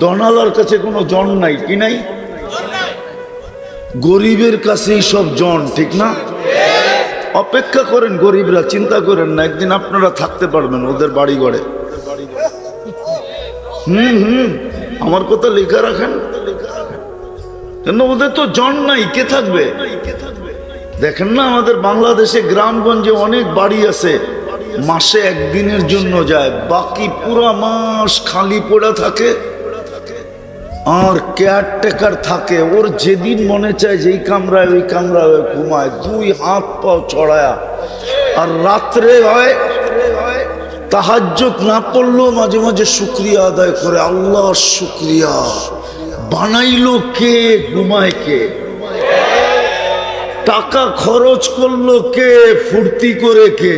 দনালার কাছে কোনো জন নাই, কি নাই? গরিবের কাছেই সব জন, ঠিক না? অপেক্ষা করেন গরিবরা, চিন্তা করেন না, একদিন আপনারা থাকতে পারবেন ওদের বাড়ি ঘরে। আমার কথা লেখা রাখেন, কেন ওদের তো জন নাই, কে থাকবে? দেখেন না আমাদের বাংলাদেশে গ্রামগঞ্জে অনেক বাড়ি আছে, মাসে একদিনের জন্য যায়, বাকি পুরা মাস খালি পড়ে থাকে আর কেয়ারটেকার থাকে। ওর যেদিন মনে চায় যেই কামরায় ওই কামরায় ঘুমায়, দুই হাত পাও চড়ায়া। আর রাত্রে হয় তাহাজ্জুদ না পড়লেও মাঝে মাঝে শুকরিয়া আদায় করে, আল্লাহ শুকরিয়া, বানাইলো কে, ঘুমায় কে, টাকা খরচ করলো কে, ফুর্তি করে কে।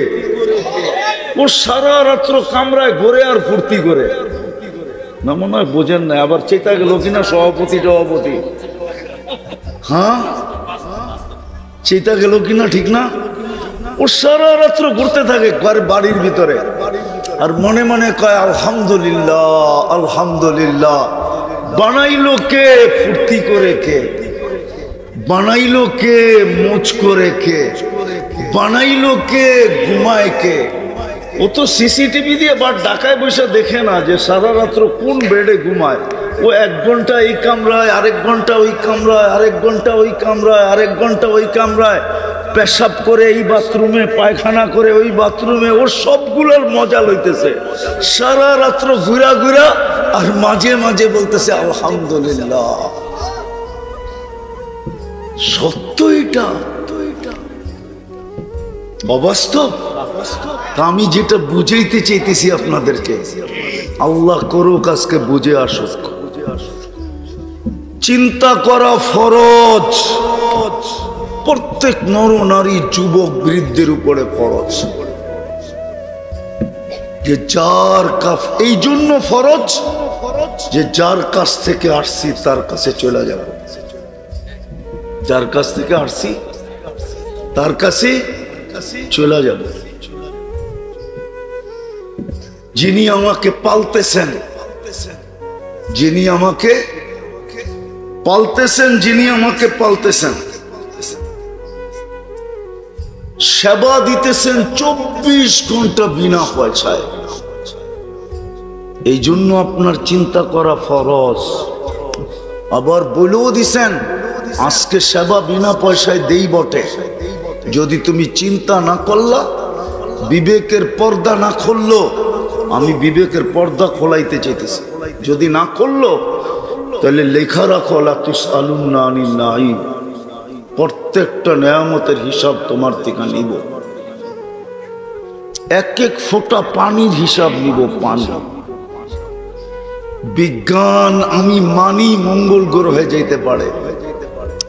ও সারা রাত্র কামরায় ঘুরে আর ফুর্তি করে না, মনে হয় বোঝেন না। আবার চেতা গেল কিনা সভাপতি, হ্যাঁ চেতা গেল কিনা, ঠিক না? ও সারা রাত্র ঘুরতে থাকে বাড়ির ভিতরে আর মনে মনে কয় আলহামদুলিল্লাহ আলহামদুলিল্লাহ। বানাইলো কে, ফুর্তি করে কে, বানাইলো কে, মোচ করে কে, বানাইলো কে, ঘুমায় কে। ও তো সিসিটিভি দিয়ে বা ডাকায় বসে দেখে না যে সারা রাত্র কোন বেডে ঘুমায়। ও 1 ঘন্টা এই কামরায়, আরেক ঘন্টা ওই কামরায়, আরেক ঘন্টা ওই কামরায়, আরেক ঘন্টা ওই কামরায়, পেশাব করে এই বাথরুমে, পায়খানা করে ওই বাথরুমে। ওর সবগুলোর মজা লইতেছে সারা রাত্র ঘুরা ঘুরা, আর মাঝে মাঝে বলতেছে আলহামদুলিল্লাহ। সত্য এটা, অবাস্তব। আমি যেটা বুঝাইতে চাইতেছি আপনাদেরকে, আল্লাহ করুক আজকে বুঝে আসুক। চিন্তা করা ফরজ, প্রত্যেক নর নারী যুবক বৃদ্ধের উপরে ফরজ। যে যার কাছ, এই জন্য ফরজ যে যার কাছ থেকে আসছি তার কাছে চলে যাব। যার কাছ থেকে আসছি তার কাছে চলে যাব। যিনি আমাকে পালতেছেন, যিনি আমাকে পালতেছেন, যিনি আমাকে পালতেছেন, সেবা দিতেছেন 24 ঘন্টা বিনা পয়সায়। এই জন্য আপনার চিন্তা করা ফরজ। আবার বলেও দিছেন আজকে সেবা বিনা পয়সায় দেই বটে, যদি তুমি চিন্তা না করলা, বিবেকের পর্দা না খুললো। আমি বিবেকের পর্দা খোলাইতে চাইতেছি, যদি না করলো তাহলে লেখা রাখো লা তুসআলুনা আনিন নাঈম, প্রত্যেকটা নেয়ামতের হিসাব তোমার থেকে নিব। এক এক ফোঁটা পানির হিসাব নিব। পানি, বিজ্ঞান আমি মানি মঙ্গল গ্রহে যেতে পারে,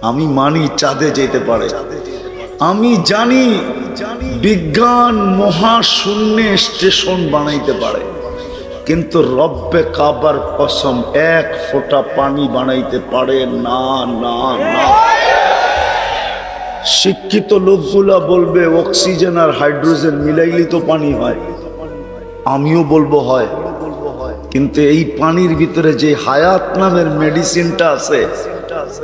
আমি মানি চাঁদে যেতে পারে, আমি জানি বিজ্ঞান মহাশূন্যে স্টেশন বানাইতে পারে, কিন্তু রব্বে কাবার কসম 1 ফোঁটা পানি বানাইতে পারে না, না, না। শিক্ষিত লোকগুলা বলবে অক্সিজেন আর হাইড্রোজেন মিলাইলে তো পানি হয়, আমিও বলবো হয়, কিন্তু এই পানির ভিতরে যে হায়াত নামের মেডিসিনটা আছে,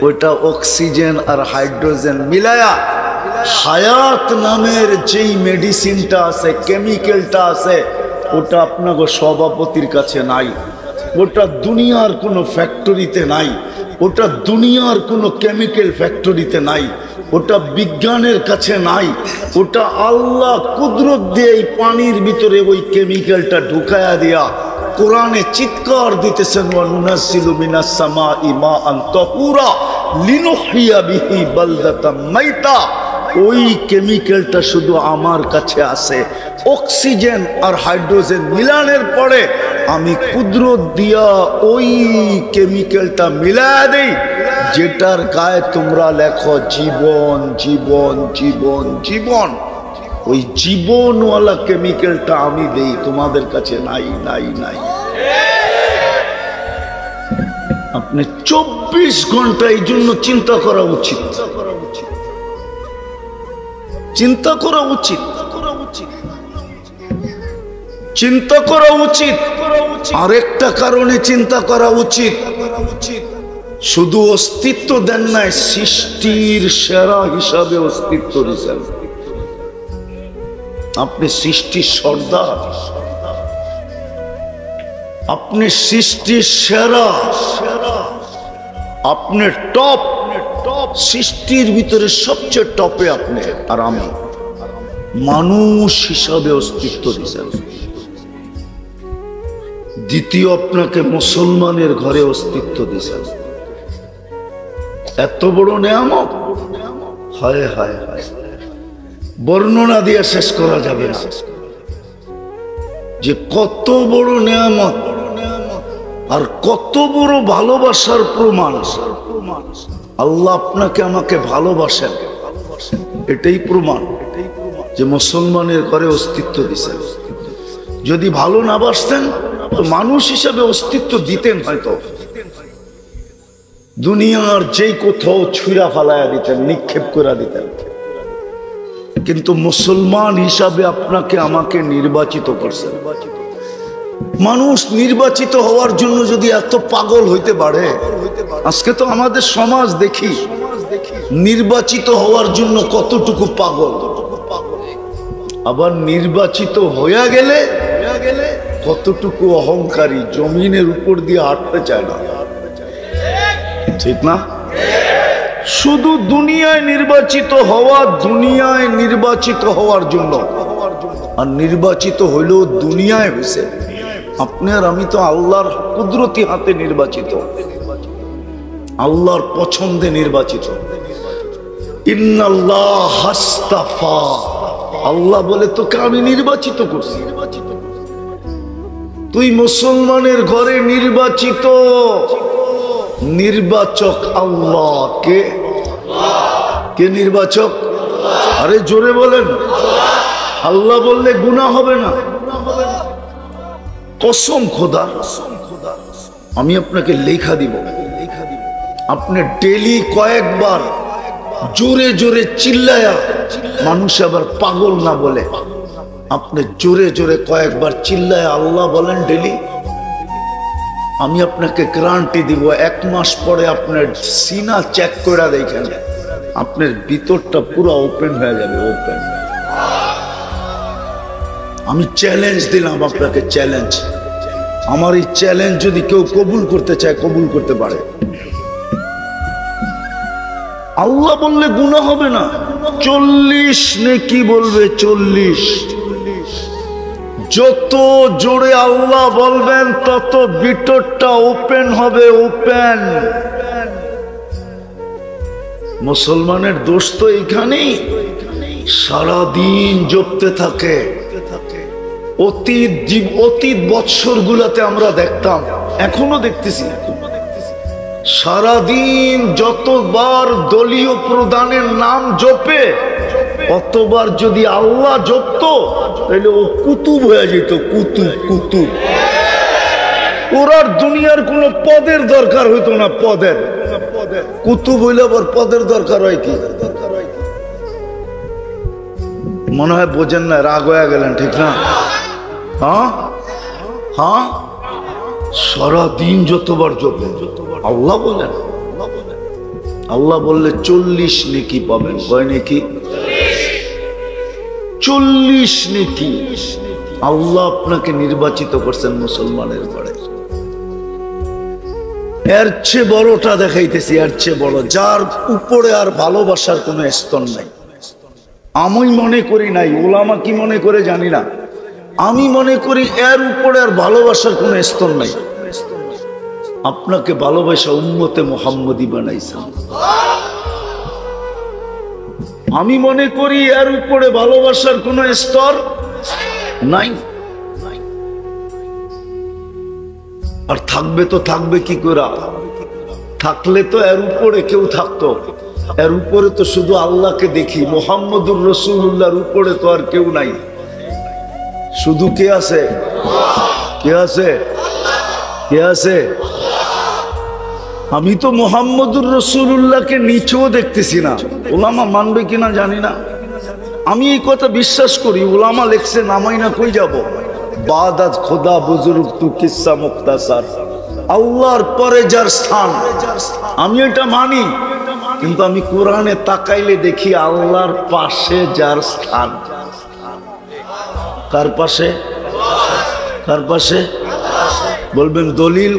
ওইটা অক্সিজেন আর হাইড্রোজেন মিলায়া হায়াত নামের যেই মেডিসিনটা আছে, কেমিক্যালটা আছে, ওটা আপনাকে সভাপতির কাছে নাই, ওটা দুনিয়ার কোনো ফ্যাক্টরিতে নাই, ওটা দুনিয়ার কোনো কেমিক্যাল ফ্যাক্টরিতে নাই, ওটা বিজ্ঞানের কাছে নাই, ওটা আল্লাহ কুদরত দিয়ে এই পানির ভিতরে ওই কেমিক্যালটা ঢুকায়া দিয়া কোরআনে চিৎকার দিতেছেন, ওয়া নুনাজ্জিলু মিনাস সামাই মাআন তাহুরা লিনুহইয়া বিহি বালদাতাম মাইতা। ওই কেমিক্যালটা শুধু আমার কাছে আছে। অক্সিজেন আর হাইড্রোজেন মিলানের পরে আমি কুদরত দিয়া ওই কেমিক্যালটা মিলায়া দেই, যেটার গায়ে তোমরা লেখো জীবন, জীবন, জীবন, জীবন। ওই জীবনওয়ালা কেমিক্যালটা আমি দেই, তোমাদের কাছে নাই, নাই, নাই। আপনি 24 ঘন্টা এই জন্য চিন্তা করা উচিত, চিন্তা করা উচিত, চিন্তা করা উচিত। আরেকটা কারণে চিন্তা করা উচিত, শুধু অস্তিত্ব দেন নাই, সৃষ্টির সেরা হিসাবে অস্তিত্ব দিয়েছেন। আপনি সৃষ্টির সর্দার, আপনি সৃষ্টির সেরা, আপনি টপ, সৃষ্টির ভিতরে সবচেয়ে টপে আপনি। আর আমি মানুষ হিসাবে অস্তিত্ব দিয়েছেন। দ্বিতীয়, আপনাকে মুসলমানের ঘরে অস্তিত্ব দিয়েছেন। এত বড় নেয়ামত, হায় হায় হায়, বর্ণনা দিয়ে শেষ করা যাবে না যে কত বড় নেয়ামত আর কত বড় ভালোবাসার প্রমাণ। আল্লাহ আপনাকে আমাকে ভালোবাসেন, এটাই প্রমাণ যে মুসলমানের ঘরে অস্তিত্ব দিয়েছেন। যদি ভালো না বাসতেন তো মানুষ হিসাবে অস্তিত্ব দিতেন, হয়তো দুনিয়ার যেই কোথাও ছুঁড়া ফালাইয়া দিতেন, নিক্ষেপ করে দিতেন। কিন্তু মুসলমান হিসাবে আপনাকে আমাকে নির্বাচিত করছেন। মানুষ নির্বাচিত হওয়ার জন্য যদি এত পাগল হইতে পারে, আজকে তো আমাদের সমাজ দেখি নির্বাচিত হওয়ার জন্য কতটুকু পাগল, আবার নির্বাচিত হয়ে গেলে কতটুকু অহংকারী, জমিনের উপর দিয়ে হাঁটতে চায় না। ঠিক না? শুধু দুনিয়ায় নির্বাচিত হওয়া, দুনিয়ায় নির্বাচিত হওয়ার জন্য, আর নির্বাচিত হইলেও দুনিয়ায় হয়েছে। আপনি আর আমি তো আল্লাহর কুদরতি হাতে নির্বাচিত, আল্লাহর পছন্দে নির্বাচিত। ইন্নাল্লাহ হাস্তাফা, আল্লাহ বলে তোকে আমি নির্বাচিত করছি। তুই মুসলমানের ঘরে নির্বাচিত। নির্বাচক আল্লাহ। কে কে নির্বাচক? আরে জোরে বলেন। আল্লাহ বললে গুনাহ হবে না। কসম খোদা, আমি আপনাকে লেখা দিব, আপনি ডেলি কয়েকবার জোরে জোরে চিল্লায়া, মানুষ আবার পাগল না বলে, আপনি জোরে জোরে কয়েকবার চিল্লায়া আল্লাহ বলেন ডেলি। আমি আপনাকে গ্যারান্টি দিব, 1 মাস পরে আপনার সিনা চেক করে দেখেন, আপনার ভিতরটা পুরো ওপেন হয়ে যাবে। ওপেন। আমি চ্যালেঞ্জ দিলাম আপনাকে, চ্যালেঞ্জ। আমার এই চ্যালেঞ্জ যদি কেউ কবুল করতে চায়, কবুল করতে পারে। আল্লাহ বললে গুনাহ হবে না। 40 নেকি বলবে, 40। যত জোরে আল্লাহ বলবেন তত ভিতরটা ওপেন হবে। ওপেন। মুসলমানের দোষ তো এইখানেই, সারাদিন জপতে থাকে। অতীত বৎসর গুলাতে আমরা দেখতাম, এখনো দেখতেছি, সারাদিন যতবার দলীয় প্রধানের নাম জপে, অতবার যদি আল্লাহ জপতো তাহলে ও কুতুব হয়ে যেত। কুতুব। কুতুব। ওর আর দুনিয়ার কোনো পদের দরকার হইতো না। পদের কুতুব হইলে আবার পদের দরকার হয় কি? মনে হয় বোঝেন না, রাগ হয়ে গেলেন, ঠিক না? হ্যাঁ হ্যাঁ, সারাদিন যতবার জপে। আল্লাহ বলেন, আল্লাহ বললে 40 নেকি পাবেন। কয় নেকি? 40 নেকি। আল্লাহ আপনাকে নির্বাচিত করছেন মুসলমানের ঘরে। এর চেয়ে বড়টা দেখাইতেছি, এর চেয়ে বড়, যার উপরে আর ভালোবাসার কোনো স্তর নাই। আমি মনে করি নাই, ওলামা কি মনে করে জানি না, আমি মনে করি এর উপরে আর ভালোবাসার কোনো স্তর নাই। আপনাকে ভালোবাসা উম্মতে মুহাম্মদী বানাইছেন। আমি মনে করি এর উপরে ভালোবাসার কোনো স্তর নাই। আর থাকবে তো থাকবে কি করে? থাকলে তো এর উপরে কেউ থাকতো। এর উপরে তো শুধু আল্লাহকে দেখি। মুহাম্মদুর রাসূলুল্লাহর উপরে তো আর কেউ নাই। শুধু কে আছে? কে আছে? কে আছে? আমি তো মুহাম্মদুর রাসূলুল্লাহকে নিচেও দেখতেছি না। উলামা মানবে কিনা জানি না। আমি এই কথা বিশ্বাস করি, উলামা লেখছে, নামাই না কই যাব? বাদ আজ খোদা বুজুর্গ তু কিসসা মুখতাসার। আল্লাহর পরে যার স্থান, আমি এটা মানি, কিন্তু আমি কোরআনে তাকাইলে দেখি আল্লাহর পাশে যার স্থান। কার পাশে? কার পাশে বলবেন? দলিল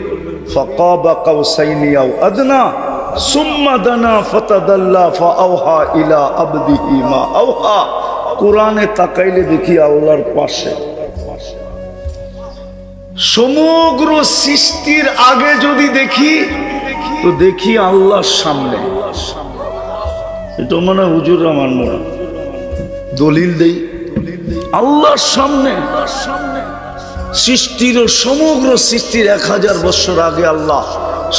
ফাকাবা কাউসাইনি আও আদনা সুম্মা দানা ফাতাদাল্লা ফাআওহা ইলা আবদিহি মা আওহা। কোরআনে তাকাইলে দেখি আল্লাহর পাশে। সমগ্র সৃষ্টির আগে যদি দেখি তো দেখি আল্লাহর সামনে। এটা মনে হয় হুজুররা মানব না, দলিল দেই আল্লাহর সামনে। সৃষ্টির সমগ্র সৃষ্টির 1000 বছর আগে আল্লাহ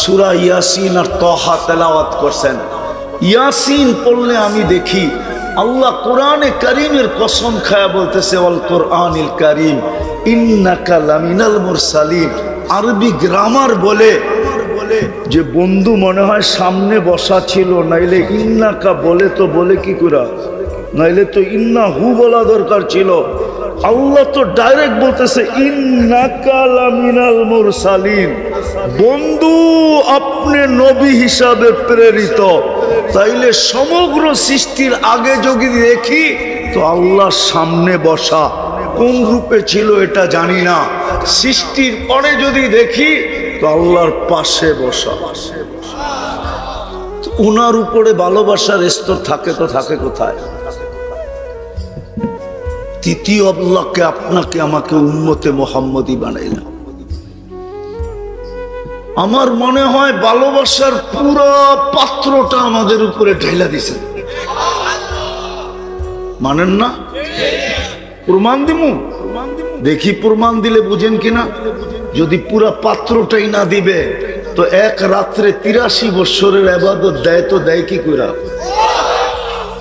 সূরা ইয়াসিন আর তাহা তেলাওয়াত করছেন। ইয়াসিন পড়লে আমি দেখি আল্লাহ কোরআনে কারীমের কসম খায়া বলতেছে ওয়াল কোরআনিল কারীম ইন্নাকা লামিনাল মুরসালিন। আরবি গ্রামার বলে যে বন্ধু মনে হয় সামনে বসা ছিল, নাইলে ইন্নাকা বলে তো বলে কি করে, নাইলে তো ইন্না হু বলা দরকার ছিল। আল্লাহ তো ডাইরেক্ট বলতেছে ইন্নাকা লামিনাল মুরসালিন, বন্ধু আপনি নবী হিসাবে প্রেরিত। তাইলে সমগ্র সৃষ্টির আগে যদি দেখি তো আল্লাহর সামনে বসা। কোন রূপে ছিল এটা জানি না। সৃষ্টির পরে যদি দেখি তো আল্লাহর পাশে বসা। ওনার উপরে ভালোবাসার স্তর থাকে তো থাকে কোথায়? তৃতীয় আল্লাহকে আপনাকে আমাকে উম্মতে মুহাম্মদী বানাইলেন। আমার মনে হয় ভালোবাসার পুরো পাত্রটা আমাদের উপরে ঢেলা দিছেন। মানেন না? প্রমাণ দিমু, দেখি প্রমাণ দিলে বুঝেন কিনা। যদি পুরা পাত্রটাই না দিবে তো এক রাত্রে 83 বছরের ইবাদত দেয় তো দেয় কি কইরা?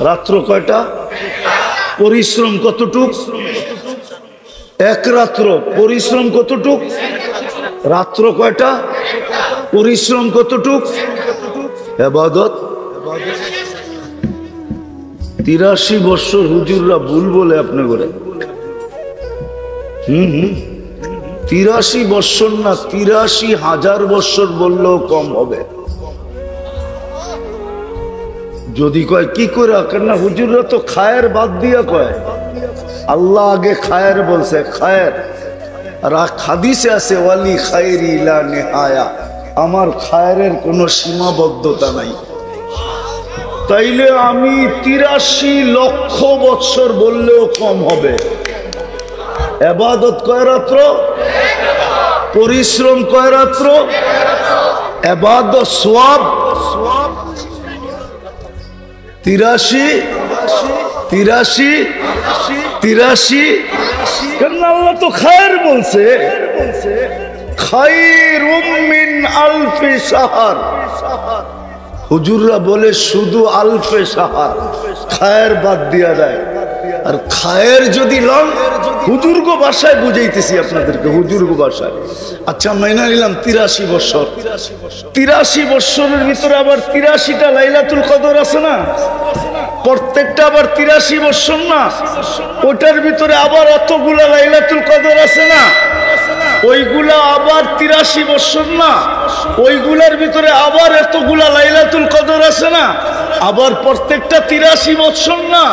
রাত্র কয়টা? পরিশ্রম কতটুক? এক রাত্র পরিশ্রম কতটুক? রাত্র কয়টা? পরিশ্রম কতটুক? ইবাদত 83 বছর হুজুররা ভুল বলে আপনি করে। 83 বছর না, 83,000 বছর বললেও কম হবে। যদি কয় কি করে কেন, হুজুররা তো খায়ের বাদ দিয়া কয়। আল্লাহ আগে খায়ের বলছে, খায়ের। আর হাদিসে আছে ওয়ালি খায়রি লা নিহায়া, আমার খায়ের কোনো সীমাবদ্ধতা নাই। তাইলে আমি 83 লক্ষ বছর বললেও কম হবে। ইবাদত কয় রাত্র? পরিশ্রম কয় রাত্র? ইবাদত সওয়াব 83 কেন? আল্লাহ তো খায়ের বলছে, খায়রুম মিন আলফি শাহর। হুজুররা বলে শুধু আলফে শাহর, খায়ের বাদ দিয়া দেয়। আর খায়ের যদি লন, হুজুর্গ ভাষায় বুঝাইতেছি আপনাদেরকে, হুজুর্গ ভাষায়। আচ্ছা মাইনা নিলাম 83 বছর। 83 বছরের ভিতরে আবার 83টা লাইলাতুল কদর আছে না? প্রত্যেকটা আবার 83 বছর না? ওটার ভিতরে আবার অতগুলা লাইলাতুল কদর আছে না? ওইগুলা আবার 83 বছর না? ওইগুলার ভিতরে আবার এতগুলা লাইলাতুল কদর আছে না? আবার প্রত্যেকটা 83 বছর না?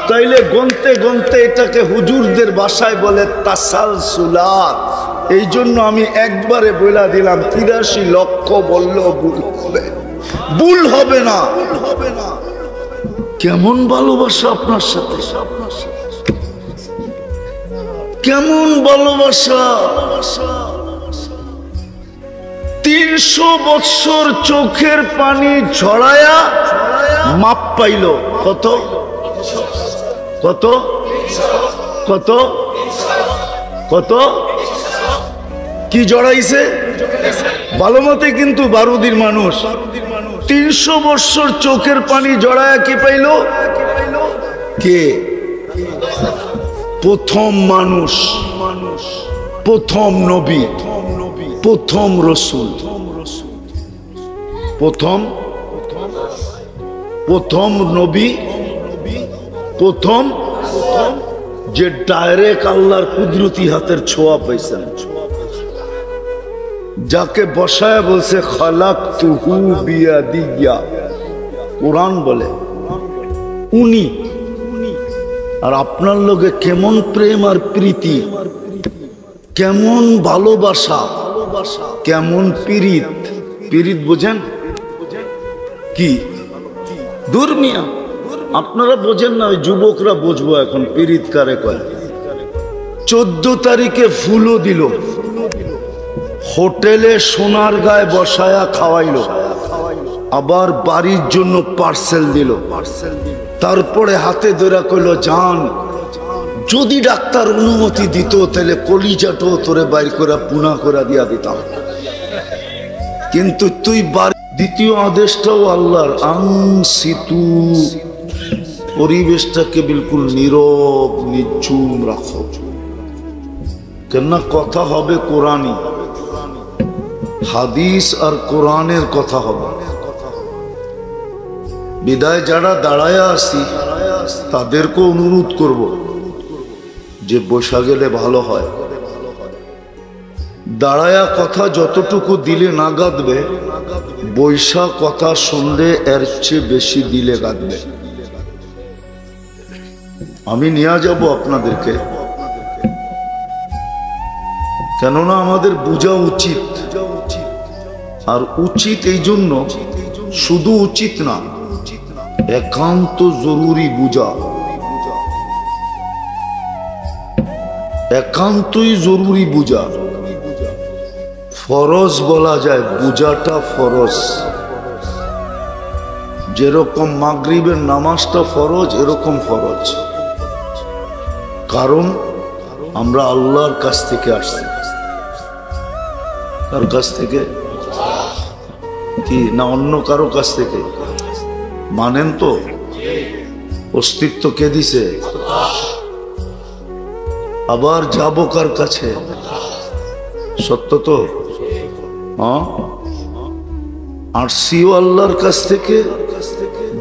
তাইলে গনতে গনতে এটাকে হুজুরদের ভাষায় বলে তাসালসুলাত। এই জন্য আমি একবারে বলে দিলাম 83 লক্ষ বললেও ভুল হবে, ভুল হবে না। কেমন ভালোবাসা আপনার সাথে, কেমন ভালোবাসা। 300 বছর চোখের পানি ঝরায়া মাপ পাইল কত? কত? কত? কত? কি জড়াইছে? ভালো মতে কিন্তু বারুদির মানুষ। 300 বছর চোখের পানি জড়ায়া কি পাইল? কে? প্রথম মানুষ, প্রথম নবী, প্রথম রসুল, প্রথম নবী, প্রথম যে ডাইরেক্ট আল্লাহর কুদরতি হাতের ছোঁয়া পাইছেন, যাকে বসায় বলছে খালাকতুহু বিয়াদিয়া, কোরআন বলে উনি। আর আপনার লগে কেমন প্রেম আর প্রীতি, কেমন ভালোবাসা, কেমন পীড়িত। পীড়িত বোঝেন কি? দূর মিয়া, আপনারা বোঝেন না, ওই যুবকরা বুঝবো এখন পীড়িত কারে কয়। 14 তারিখে ফুলও দিল, হোটেলে সোনার গায়ে বসায়া খাওয়াইলো, আবার বাড়ির জন্য পার্সেল দিল। তারপরে হাতে ধরে কইল, যান যদি ডাক্তার অনুমতি দিত তাহলে কলিজাটো তোরে বাইর করে পুনা করে দিয়া দিতাম, কিন্তু তুই দ্বিতীয় আদেশটাও আল্লাহর, আনসিতু, পরিবেশটাকে বিলকুল নীরব নিঝুম রাখো। কেননা কথা হবে কোরআনই, হাদিস আর কোরআনের কথা হবে। বিদায় যারা দাঁড়ায়া আসি তাদেরকে অনুরোধ করব যে বসা গেলে ভালো হয়। দাঁড়ায়া কথা যতটুকু দিলে না গাঁদবে, বৈশা কথা শুনলে এর চেয়ে বেশি দিলে গাঁদবে। আমি নিয়ে যাব আপনাদেরকে, কেননা আমাদের বোঝা উচিত। আর উচিত এই জন্য, শুধু উচিত না, একান্ত জরুরি বুঝা, একান্তই জরুরি বুঝা। ফরজ বলা যায়, বুঝাটা ফরজ। যেরকম মাগরিবের নামাজটা ফরজ, এরকম ফরজ। কারণ আমরা আল্লাহর কাছ থেকে আসছি। কার কাছ থেকে? কি না অন্য কারো কাছ থেকে? মানেন তো? অস্তিত্ব কে দিছে? আবার যাবো কার কাছে? সত্য তো? হ্যাঁ, আসছিও আল্লাহর কাছ থেকে,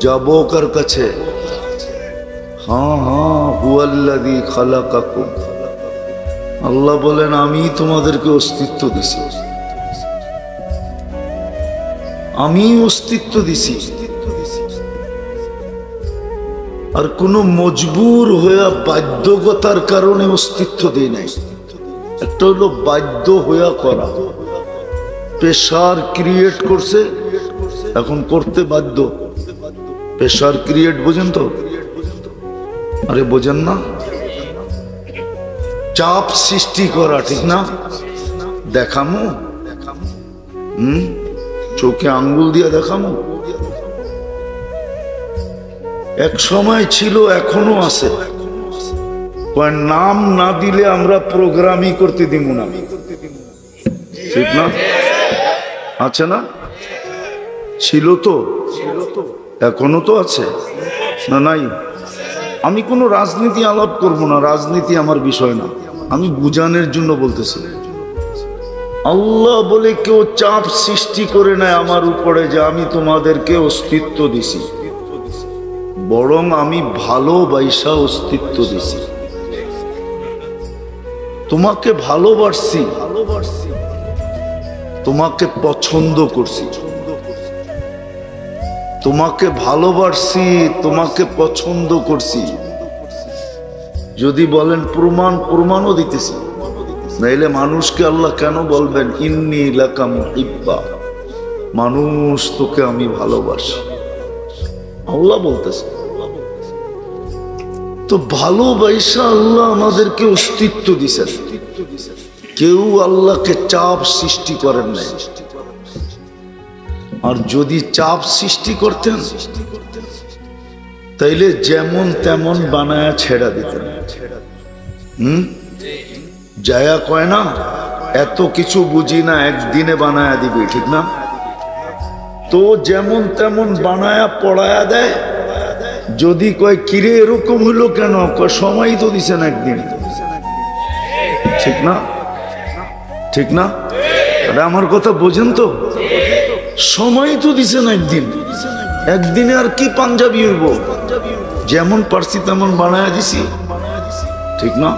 যাবো কার কাছে? হ্যাঁ হ্যাঁ, হুয়াল্লাযী খালাকাকুম। আল্লাহ বলেন আমি তোমাদেরকে অস্তিত্ব দিছি, আমি অস্তিত্ব দিছি। আর কোনো মজবুর হইয়া বাধ্যকতার কারণে অস্তিত্ব দেই নাই। একটা হলো বাধ্য হইয়া করা, প্রেশার ক্রিয়েট করছে, এখন করতে বাধ্য। প্রেশার ক্রিয়েট বোঝেন তো? আরে বোঝেন না? চাপ সৃষ্টি করা, ঠিক না? দেখামো, চোখে আঙ্গুল দিয়ে দেখামো। এক সময় ছিল, এখনো আছে, নাম না দিলে আমরা প্রোগ্রামই করতে দিব না, ঠিক না? আছে না? ছিল তো, এখনো তো আছে না? নাই? আমি কোনো রাজনীতি আলাপ করব না, রাজনীতি আমার বিষয় না, আমি বুঝানোর জন্য বলতেছি। আল্লাহ বলে কেউ চাপ সৃষ্টি করে নেয় আমার উপরে যে আমি তোমাদেরকে অস্তিত্ব দিছি, বরং আমি ভালোবাসা অস্তিত্ব দিছি। তোমাকে ভালোবাসছি, তোমাকে পছন্দ করছি, তোমাকে ভালোবাসছি, তোমাকে পছন্দ করছি। যদি বলেন প্রমাণ, প্রমাণও দিতেছি। নাইলে মানুষকে আল্লাহ কেন বলবেন ইন্নী লাকা মুহিব্বা, মানুষ তোকে আমি ভালোবাসি? আল্লাহ বলতেছে। তো ভালোবাসা আল্লাহ আমাদেরকে অস্তিত্ব দিছেন। কেউ আল্লাহকে চাপ সৃষ্টি করেন নাই। আর যদি চাপ সৃষ্টি করতেন তাইলে যেমন তেমন বানায়া ছেড়া দিতেন। জায়া কয় না, এত কিছু বুঝি না, একদিনে বানায়া দিবি, ঠিক না? তো যেমন তেমন বানায়া পড়ায়া দেয়। যদি কয় কিরে এরকম হইলো কেন, সময় তো দিছেন একদিন, ঠিক না? ঠিক না? আরে আমার কথা বোঝেন তো? সময় তো দিছেন একদিন, একদিনে আর কি পাঞ্জাবি হইব? যেমন পারছি তেমন বানায়া দিছি। ঠিক না?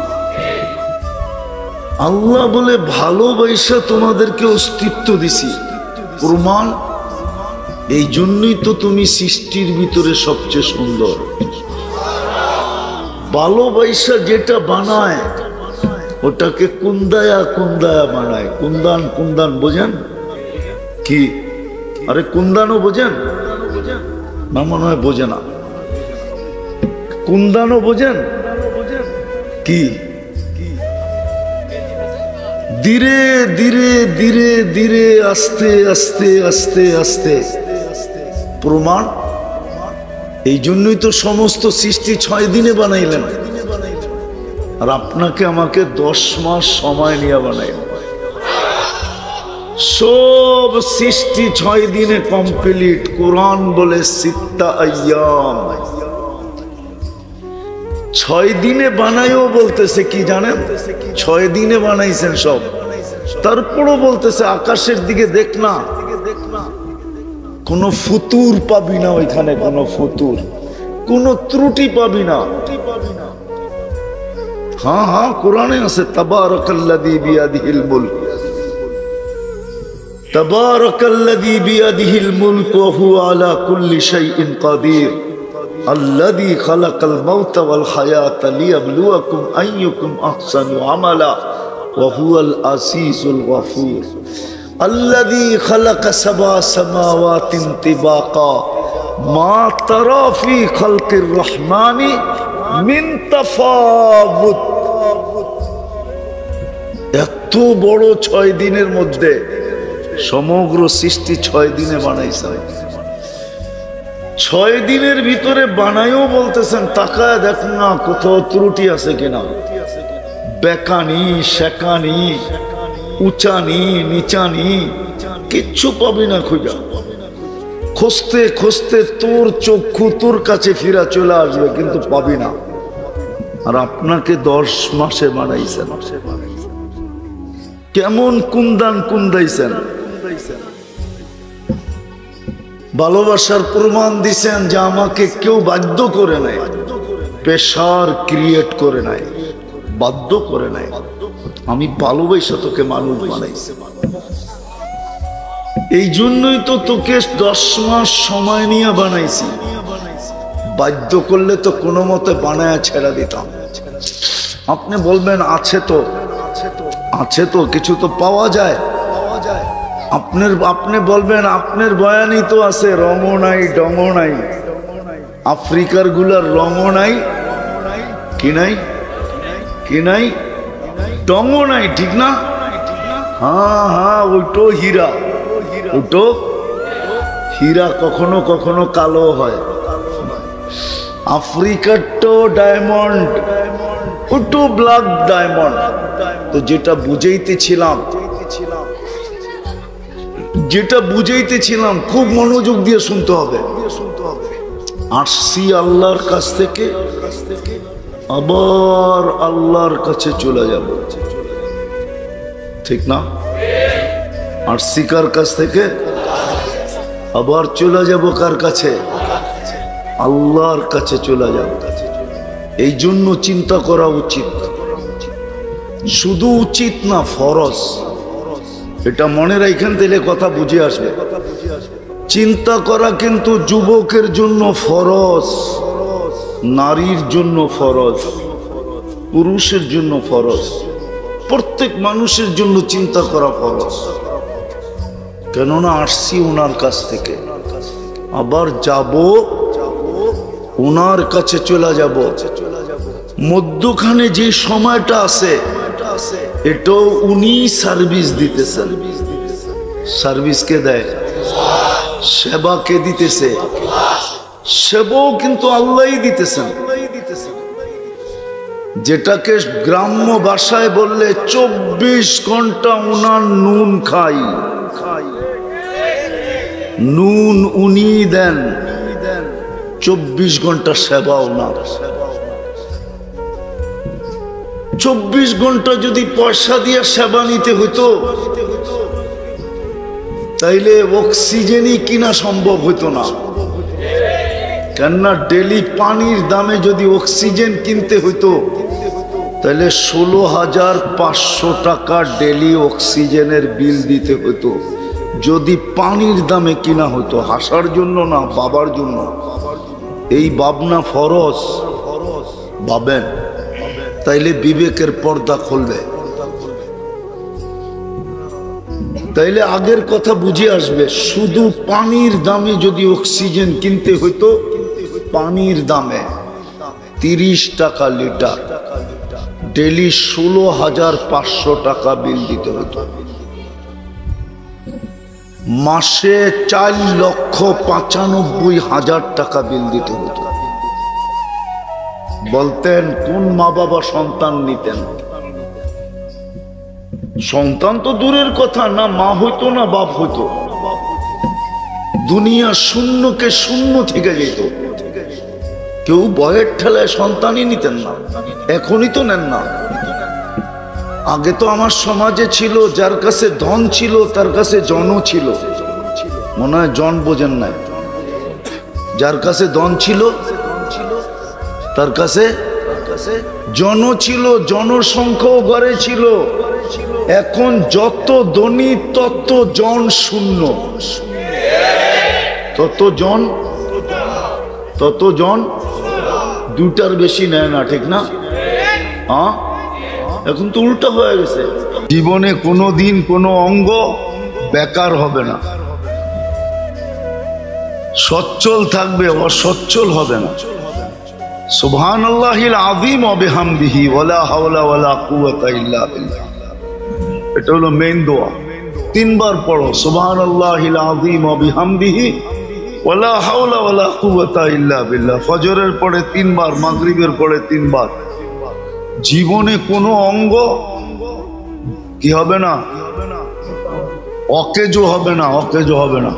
আল্লাহ বলে ভালোবাসা তোমাদেরকে অস্তিত্ব দিছি, প্রমাণ এই জন্যই তো তুমি সৃষ্টির ভিতরে সবচেয়ে সুন্দর। ভালোবাসা যেটা বানায় ওটাকে কুন্দায়া কুন্দায়া বানায়। কুন্দান কুন্দান বোঝেন কি? আরে কুন্দানও বোঝেন না? মনে হয় বোঝে না। কুন্দানও বোঝেন কি? ধীরে ধীরে ধীরে ধীরে আস্তে আস্তে আস্তে আস্তে, প্রমাণ এই জন্যই তো সমস্ত সৃষ্টি 6 দিনে বানাইলেন, আর আপনাকে আমাকে 10 মাস সময় নিয়ে বানাইলেন। সব সৃষ্টি 6 দিনে কমপ্লিট। কোরআন বলে সিত্তা আইয়াম, 6 দিনে বানায়ও বলতেছে কি জানেন? 6 দিনে বানাইছেন সব। তারপরও বলতেছে আকাশের দিকে দেখ না, কোনো ফুতুর পাবি না ওইখানে, কোনো ফুতুর, কোনো ত্রুটি পাবি না। হ্যাঁ হ্যাঁ, কোরআনে আছে তাবারাকাল্লাযী বিয়াদিহিল মুলক, তাবারাকাল্লাযী বিয়াদিহিল মুলক ওয়া হুয়া আলা কুল্লি শাইইন কাদির, আল্লাযী খালাকাল মাউতা ওয়াল হায়াতা লিয়াবলুয়াকুম আইয়ুকুম আহসানু আমালা ওয়া হুয়াল আসীসুল গফুর, আল্লাযী খালাকা সাবআ সামাওয়াতিন তিবাকা মা তারা ফি খালকির রহমানি মিন তাফাউত। এত বড় 6 দিনের মধ্যে সমগ্র সৃষ্টি 6 দিনে বানাইছে। 6 দিনের ভিতরে বানায়ও বলতেছেন তাকায় দেখ না কোথাও ত্রুটি আছে কিনা, বেকানি শেকানি উচানি নিচানি কিচ্ছু পাবি না খুঁজা। খুঁজতে খুঁজতে তোর চক্ষু তোর কাছে ফিরা চলে আসবে, কিন্তু পাবি না। আর আপনাকে 10 মাসে বানাইছেন, কেমন কুন্দান কুন্দাইছেন। ভালোবাসার প্রমাণ দিছেন যে আমাকে কেউ বাধ্য করে নাই, প্রেশার ক্রিয়েট করে নাই, বাধ্য করে নাই। আমি ভালোবাসা তোকে মানুষ বানাইছি। এই জন্যই তো তোকে 10 মাস সময় নিয়ে বানাইছি। বাধ্য করলে তো কোনো মতে বানায়া ছেড়ে দিতাম। আপনি বলবেন আছে তো, আছে তো, কিছু তো পাওয়া যায়। আপনি বলবেন আপনার বয়ানই তো আছে, রঙও নাই ডঙও নাই, আফ্রিকার গুলার রঙও নাই, কি নাই, কি নাই, ডঙও নাই, ঠিক না? হ্যাঁ হ্যাঁ, ওইটো হীরা, ওটো হীরা কখনো কখনো কালো হয়। আফ্রিকার তো ডায়মন্ড, ওটো ব্ল্যাক ডায়মন্ড। তো যেটা বুঝাইতেছিলাম খুব মনোযোগ দিয়ে শুনতে হবে। আসছি আল্লাহর কাছ থেকে, আবার আল্লাহর কাছে চলে যাব, ঠিক না? আসছি কার কাছ থেকে, আবার চলে যাব কার কাছে? আল্লাহর কাছে চলে যাব। এই জন্য চিন্তা করা উচিত, শুধু উচিত না, ফরজ। এটা মনে রাখেন, দিলে কথা বুঝে আসবে। চিন্তা করা কিন্তু যুবকের জন্য ফরজ, নারীর জন্য ফরজ, পুরুষের জন্য ফরজ, প্রত্যেক মানুষের জন্য চিন্তা করা ফরজ। কেননা আসছি ওনার কাছ থেকে, আবার যাব, ওনার কাছে চলে যাব। মধ্যখানে যে সময়টা আছে এটাও উনি সার্ভিস দিতেছেন। সার্ভিস কে দেয়? সেবা কে দিতেছে? সেবাও কিন্তু আল্লাহই দিতেছেন। যেটাকে গ্রাম্য ভাষায় বললে 24 ঘন্টা উনার নুন খাই, নুন উনি দেন, 24 ঘন্টা সেবা ওনার। 24 ঘন্টা যদি পয়সা দিয়ে সেবা নিতে হইতো তাইলে অক্সিজেনই কিনা সম্ভব হইতো না। কেননা ডেলি পানির দামে যদি অক্সিজেন কিনতে হইতো তাহলে 16,500 টাকা ডেলি অক্সিজেনের বিল দিতে হতো যদি পানির দামে কিনা হতো। হাসার জন্য না, বাবার জন্য। এই ভাবনা ফরজ, ভাবেন, তাইলে বিবেকের পর্দা খুলবে। তাইলে আগের কথা বুঝে আসবে। শুধু পানির দামে যদি অক্সিজেন কিনতে হতো, পানির দামে 30 টাকা লিটার, ডেলি 16,500 টাকা বিল দিতে হতো। মাসে 4,95,000 টাকা বিল দিতে হতো। বলতেন কোন মা বাবা সন্তান নিতেন? সন্তান তো দূরের কথা, না মা হইতো না বাপ হইতো। দুনিয়া শূন্যকে শূন্য থেকে যেত। কেউ বয়ের ঠেলায় সন্তানই নিতেন না, এখনই তো নেন না। আগে তো আমার সমাজে ছিল, যার কাছে ধন ছিল তার কাছে জনও ছিল। মনে হয় জন বোঝেন নাই। যার কাছে ধন ছিল তার কাছে জনও ছিল, জনসংখ্যাও ঘরে ছিল। এখন যত ধনী তত জন শূন্য, তত জন দুটার বেশি নেয় না, ঠিক না? হ্যাঁ, এখন তো উল্টা হয়ে গেছে। জীবনে কোনো দিন কোনো অঙ্গ বেকার হবে না, সচ্ছল থাকবে, অসচ্ছল হবে না। সুবহানাল্লাহিল আযীম ওয়া বিহামদিহি ওয়ালা হাওলা ওয়ালা কুওয়াতা ইল্লা বিল্লাহ। এটা হলো মেইন দোয়া। 3 বার পড়ো সুবহানাল্লাহিল আযীম ওয়া বিহামদিহি ওয়ালা হাওলা ওয়ালা কুওয়াতা ইল্লা বিল্লাহ। ফজরের পরে 3 বার, মাগরিবের পরে 3 বার। জীবনে কোনো অঙ্গ কি হবে না, অকেজো হবে না, অকেজো হবে না,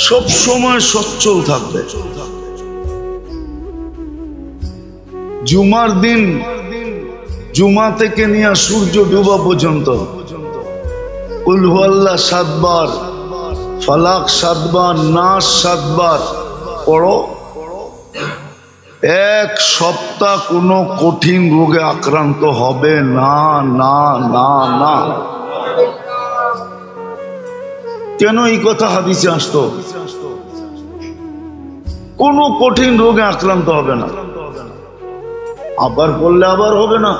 সব সময় সচ্ছল থাকবে। জুমার দিন, জুমা থেকে নিয়ে সূর্য ডুবা পর্যন্ত কুল হুয়াল্লাহ 7 বার, ফালাক 7 বার, নাস 7 বার পড়ো। 1 সপ্তাহ কোনো কঠিন রোগে আক্রান্ত হবে না, না না না। কেন এই কথা হাদিসে আসতো? কোনো কঠিন রোগে আক্রান্ত হবে না। আবার পড়লে আবার হবে না,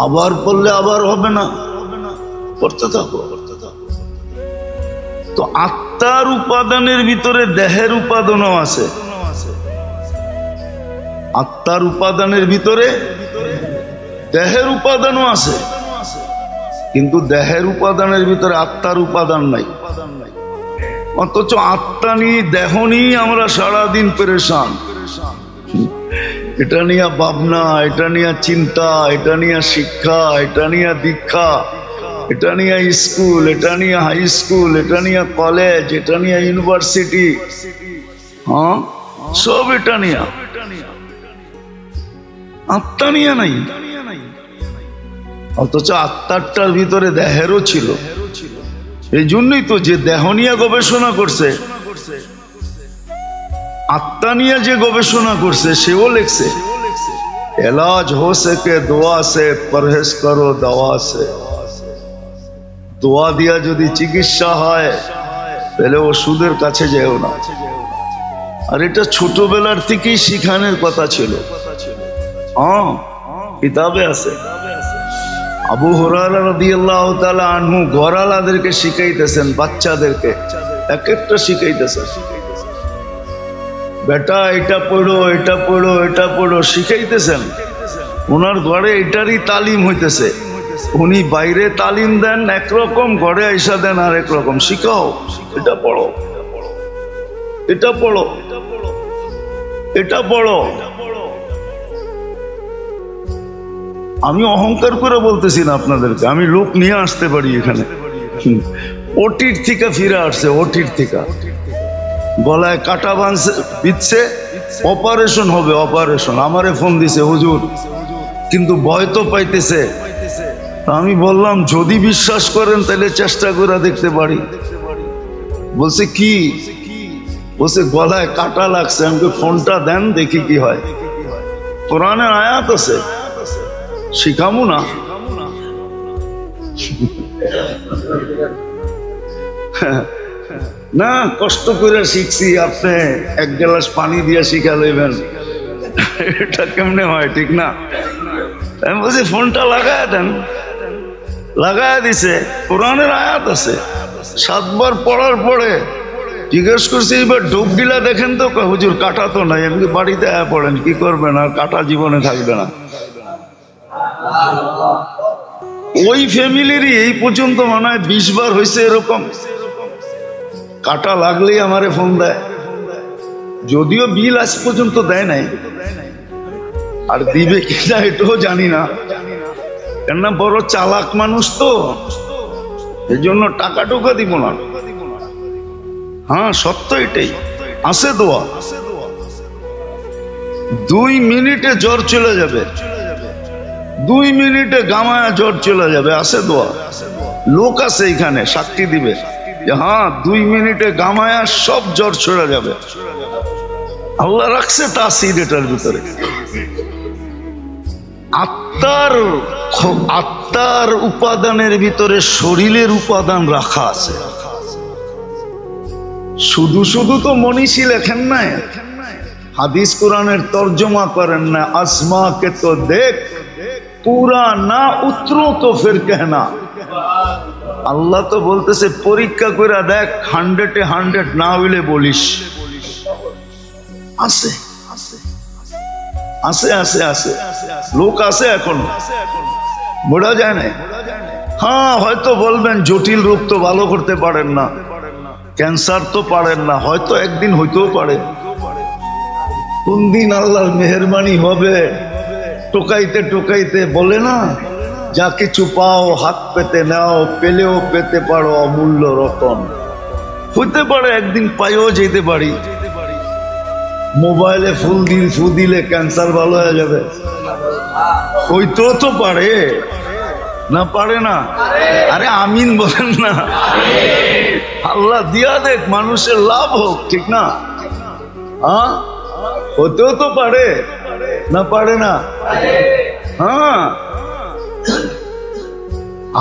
আবার পড়লে আবার হবে না, করতে থাকো। তো আত্মার উপাদানের ভিতরে দেহের উপাদানও আছে। আত্মার উপাদানের ভিতরে দেহের উপাদানও আছে, কিন্তু দেহের উপাদানের ভিতরে আত্মার উপাদান নাই। অথচ আত্মা নিয়ে, দেহ নিয়ে আমরা সারাদিন পেরেশান। এটা নিয়ে ভাবনা, এটা নিয়ে চিন্তা, এটা নিয়ে শিক্ষা, এটা নিয়ে দীক্ষা, এটা নিয়ে স্কুল, এটা নিয়ে হাই স্কুল, এটা নিয়ে কলেজ, এটা নিয়ে ইউনিভার্সিটি, হ্যাঁ সব এটা নিয়ে, আত্মা নিয়ে নাই। অথচ আত্মাটার ভিতরে দেহেরও ছিল। এই জন্যই তো যে দেহ নিয়ে গবেষণা করছে, আত্মা নিয়ে যে গবেষণা করছে সেও লিখছে এলাজ হো সকে দোয়া সে, পরহেজ করো দাওয়া সে। দোয়া দিয়া যদি চিকিৎসা হয় তাহলে ওষুধের কাছে যেও না। আর এটা ছোটবেলার থেকেই শিখানোর কথা ছিল। হ্যাঁ, কিতাবে আছে। আবু হুরায়রা রাদিয়াল্লাহু তাআলা আনহু ঘরালাদেরকে শিখাইতেছেন, বাচ্চাদেরকে এক একটা শিখাইতেছেন, বেটা এটা পড়ো, এটা পড়ো, এটা পড়ো, শিখাইতেছেন। ওনার ঘরে এটারই তালিম হইতেছে। উনি বাইরে তালিম দেন একরকম, ঘরে আইসা দেন আর একরকম। শিখাও, এটা পড়ো, এটা পড়ো, এটা পড়ো। আমি অহংকার করে বলতেছি না আপনাদেরকে, আমি লোক নিয়ে আসতে পারি এখানে। ওটির থেকে ফিরে আসছে, ওটির থেকে গলায় কাটা বিচ্ছে, অপারেশন হবে, অপারেশন। আমারে ফোন দিছে হুজুর, কিন্তু ভয় তো পাইতেছে। আমি বললাম যদি বিশ্বাস করেন তাহলে চেষ্টা করে দেখতে পারি। বলছে কি? বলছে গলায় কাটা লাগছে। আমাকে ফোনটা দেন দেখি কি হয়। কোরআনের আয়াত আছে, শিখামু না? না, কষ্ট করে শিখছি, আপনি এক গ্লাস পানি দিয়ে শিখা লইবেন, এটা কেমনে হয়? ঠিক না? আমি বলছি ফোনটা লাগায় দেন, লাগায় দিছে, কোরআনের আয়াত আছে। 7 বার পড়ার পরে জিজ্ঞেস করছি এবার ডুব দিলা দেখেন তো, হুজুর কাটা তো নাই। আমি বাড়িতে পড়েন, কি করবেন, আর কাটা জীবনে থাকবে না। ওই ফ্যামিলিরই এই পর্যন্ত মনে হয় 20 বার হয়েছে এরকম, কাটা লাগলেই আমারে ফোন দেয়। যদিও বিল আজ পর্যন্ত দেয় নাই, আর দিবে কিনা এটাও জানি না, কেননা বড় চালাক মানুষ তো, এই জন্য টাকা টোকা দিব না। হ্যাঁ, সত্য এটাই। আছে দোয়া, 2 মিনিটে জ্বর চলে যাবে, 2 মিনিটে গামায়া জ্বর চলে যাবে। আছে দোয়া, লোক আছে এখানে সাক্ষী দিবে যে হ্যাঁ 2 মিনিটে গামায়া সব জ্বর চলে যাবে। আল্লাহ রাখছে তাসির এটার ভিতরে। আত্মার উপাদানের ভিতরে শরীরের উপাদান রাখা আছে। শুধু শুধু তো মনীষী লেখেন নাই, হাদিস কোরআনের তর্জমা করেন না, আসমা কে তো দেখ পুরা না উতরো তো ফির कहना। আল্লাহ তো বলতেছে পরীক্ষা করে দেখ, 100-এ 100 না হইলে বলিস। আছে আছে আছে আছে লোক আছে, এখন বোঝা যায় না। হ্যাঁ, হয়তো বলবেন জটিল রোগ তো ভালো করতে পারেন না, ক্যান্সার তো পারেন না, হয়তো একদিন হইতেও পারে। কোন দিন আল্লাহর মেহেরবানি হবে, টোকাইতে টোকাইতে বলে না, যা কিছু পাও হাত পেতে নাও, পেলেও পেতে পারো অমূল্য রতন। হইতে পারে একদিন পাইও যেতে পারি। মোবাইলে ফু দিলে ক্যান্সার ভালো হয়ে যাবে, হইতেও তো পারে না? পারে না? আরে আমিন বলেন না। আল্লাহ দিয়া দেখ, মানুষের লাভ হোক, ঠিক না? হ্যাঁ, হতেও তো পারে না? পারে না? হ্যাঁ,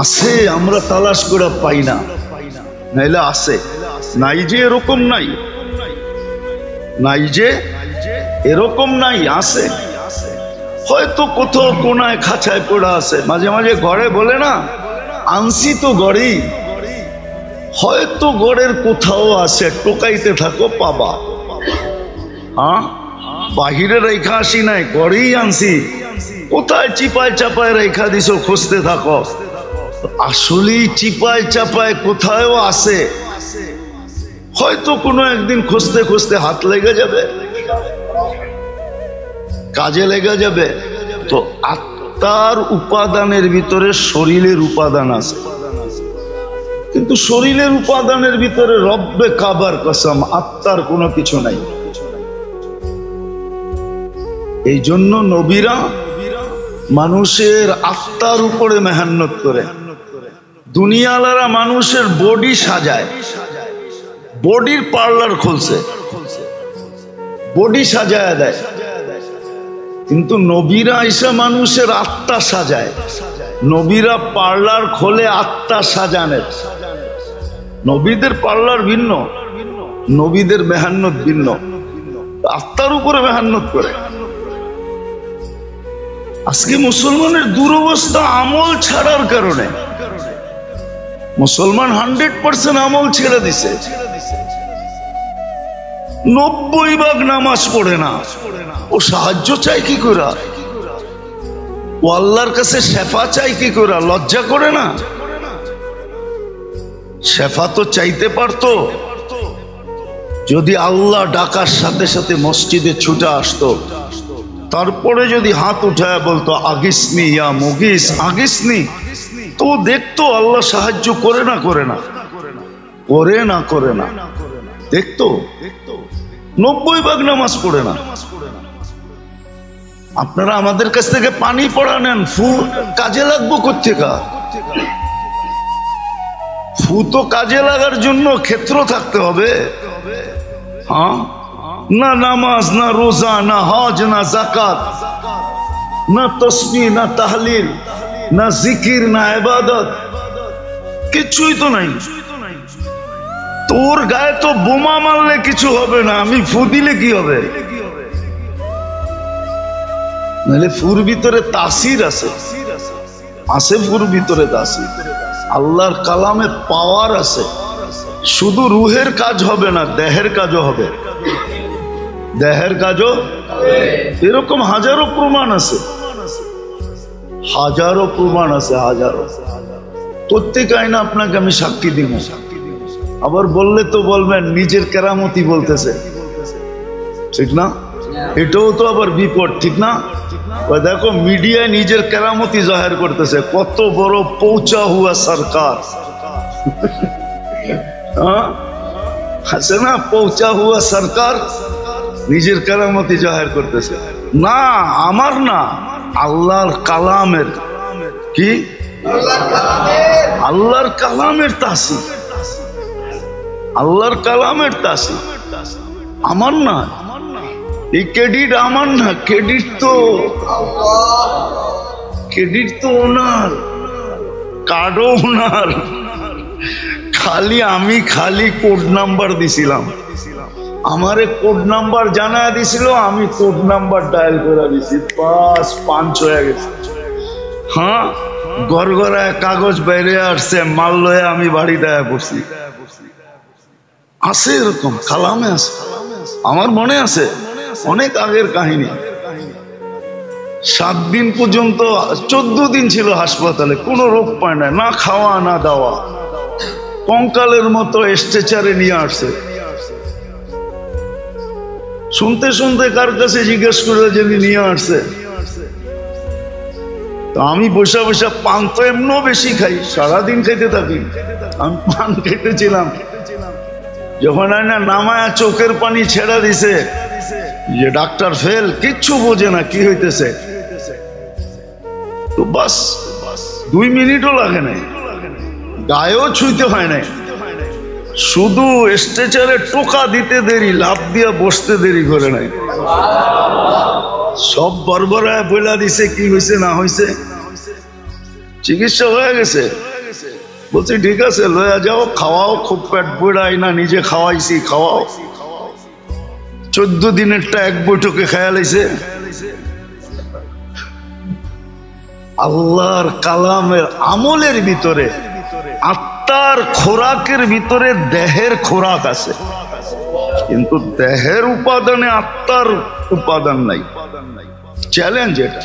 আছে, আমরা তালাশ করে পাই না, নাইলে আছে। নাই যে এরকম নাই, নাই যে এরকম নাই, আছে। হয়তো কোথাও কোনায় খাঁচায় পড়া আছে। মাঝে মাঝে ঘরে বলে না, আনছি তো গড়েই, হয়তো গড়ের কোথাও আছে, টোকাইতে থাকো পাবা। হ্যাঁ, বাহিরে রেখা আসি নাই, গড়েই আনছি। কোথায় চিপায় চাপায় রেখা দিছো, খুঁজতে থাকো। আসলেই চিপায় চাপায় কোথাও আছে, হয়তো কোনো একদিন খুঁজতে খুঁজতে হাত লেগে যাবে, কাজে লেগে যাবে। তো আত্মার উপাদানের ভিতরে শরীরের উপাদান আছে, কিন্তু শরীরের উপাদানের ভিতরে রব্বে কাবার কসম আত্মার কোনো কিছু নাই। এই জন্য নবীরা মানুষের আত্মার উপরে মেহনত করে। দুনিয়ালারা মানুষের বডি সাজায়, বডির পার্লার খুলছে, বডি সাজায় দেয়, কিন্তু নবীরা এসে মানুষের আত্মা সাজায়। নবীরা পার্লার খোলে আত্মা সাজানের। নবীদের পার্লার ভিন্ন, নবীদের মেহনত ভিন্ন, আত্মার উপরে মেহনত করে। আজকে মুসলমানের দুরবস্থা আমল ছাড়ার কারণে। মুসলমান 100% আমল ছেড়ে দিছে, 90% নামাজ পড়ে না। ও সাহায্য চাই কি করে? ও আল্লাহর কাছে শেফা চাই কি করে? লজ্জা করে না? শেফা তো চাইতে পারতো, যদি আল্লাহ ডাকার সাথে সাথে মসজিদে ছুটে আসতো। তারপরে যদি হাত উঠায় বলতো আগিসনি ইয়া মুগিস, আগিসনি, তো দেখতো আল্লাহ সাহায্য করে না করে না করে না করে না, দেখতো। 90% নামাজ পড়ে না। আপনারা আমাদের কাছ থেকে পানি পড়া নেন, ফু কাজে লাগবো কোত্থেকা? ফু তো কাজে লাগার জন্য ক্ষেত্র থাকতে হবে। হ্যাঁ, না নামাজ, না রোজা, না হজ, না যাকাত, না তসবিহ, না তাহলিল, না জিকির, না ইবাদত, কিছুই তো নাই। তোর গায়ে তো বোমা মারলে কিছু হবে না, আমি ফু দিলে কি হবে? নাহলে ফুর ভিতরে তাসির আছে, ফুর ভিতরে তাসির। আল্লাহর কালামে পাওয়ার আছে। শুধু রুহের কাজ হবে না, দেহের কাজও হবে। দেহের কাজও এরকম হাজারো প্রমাণ আছে, হাজারো প্রমাণ আছে, হাজারো। প্রত্যেক আইনা আপনাকে আমি সাক্ষী দিব। আবার বললে তো বলবেন নিজের কেরামতি বলতেছে, ঠিক না? এটাও তো আবার বিপদ, ঠিক না? দেখো মিডিয়ায় নিজের কেরামতি জাহির করতেছে, কত বড় পৌঁছা হুয়া সরকার। আছে না পৌঁছা হুয়া সরকার, নিজের কেরামতি জাহির করতেছে। না, আমার না, আল্লাহর কালামের। কি? আল্লাহর কালামের তাসির, আল্লাহর কালামের তাসির। আমার না, এই ক্রেডিট আমার না, ক্রেডিট তো ওনার, কার্ডও ওনার। আমি খালি কোড নাম্বার দিছিলাম, আমারে কোড নাম্বার জানায় দিছিল, আমি কোড নাম্বার ডায়াল করে দিছি, বাস পাঞ্চ হয়ে গেছে। হ্যাঁ, গড়গড়ায় কাগজ বাইরে আসছে, মাল লয়ে আমি বাড়িতে পড়ছি। আছে এরকম, কালামে আছে, আমার মনে আছে অনেক আগের কাহিনী। 7 দিন পর্যন্ত, 14 দিন ছিল হাসপাতালে, কোনো রোগ পায় না, না খাওয়া না দাওয়া, কঙ্কালের মতো স্ট্রেচারে নিয়ে আসছে। শুনতে শুনতে কার কাছে জিজ্ঞেস করে যে নিয়ে আসছে। তো আমি বসে বসে পান তো এমনও বেশি খাই, সারাদিন খাইতে থাকি। আমি পান খাইতেছিলাম, যখন না নামায়া চোখের পানি ছেড়া দিছে, যে ডাক্তার ফেল, কিচ্ছু বোঝে না কি হইতেছে। তো বাস 2 মিনিটও লাগে নাই, গায়েও ছুঁইতে হয় নাই, শুধু স্ট্রেচারে টোকা দিতে দেরি, লাফ দিয়া বসতে দেরি করে নাই। সব বরবরায় বইলা দিছে কি হয়েছে না হয়েছে, চিকিৎসা হয়ে গেছে। বলছি ঠিক আছে, লয়া যাও, খাওয়াও, খুব পেট বইড়াই না, নিজে খাওয়াইছি, খাওয়াও। 14 দিনেরটা এক বৈঠকে খেয়াল হয়েছে। আল্লাহর কালামের আমলের ভিতরে, আত্মার খোরাকের ভিতরে দেহের খোরাক আছে, কিন্তু দেহের উপাদানে আত্মার উপাদান নাই। চ্যালেঞ্জ এটা।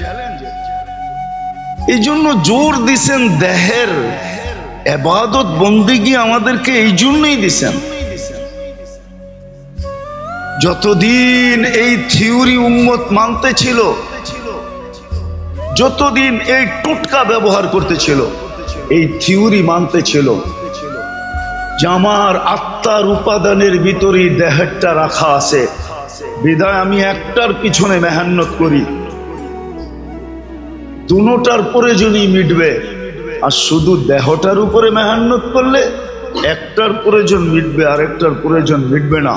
এই জন্য জোর দিছেন দেহের ইবাদত বন্দেগী আমাদেরকে, এই জন্যই দিছেন। যতদিন এই থিওরি উম্মত মানতে ছিল, যতদিন এই টোটকা ব্যবহার করতে ছিল, এই থিওরি মানতে ছিল যে আমার আত্মার উপাদানের ভিতরেই দেহটা রাখা আছে, বিধায় আমি একটার পিছনে মেহনত করি, দুটোটার প্রয়োজনই মিটবে। আর শুধু দেহটার উপরে মেহনত করলে একটার প্রয়োজন মিটবে, আর একটার প্রয়োজন মিটবে না।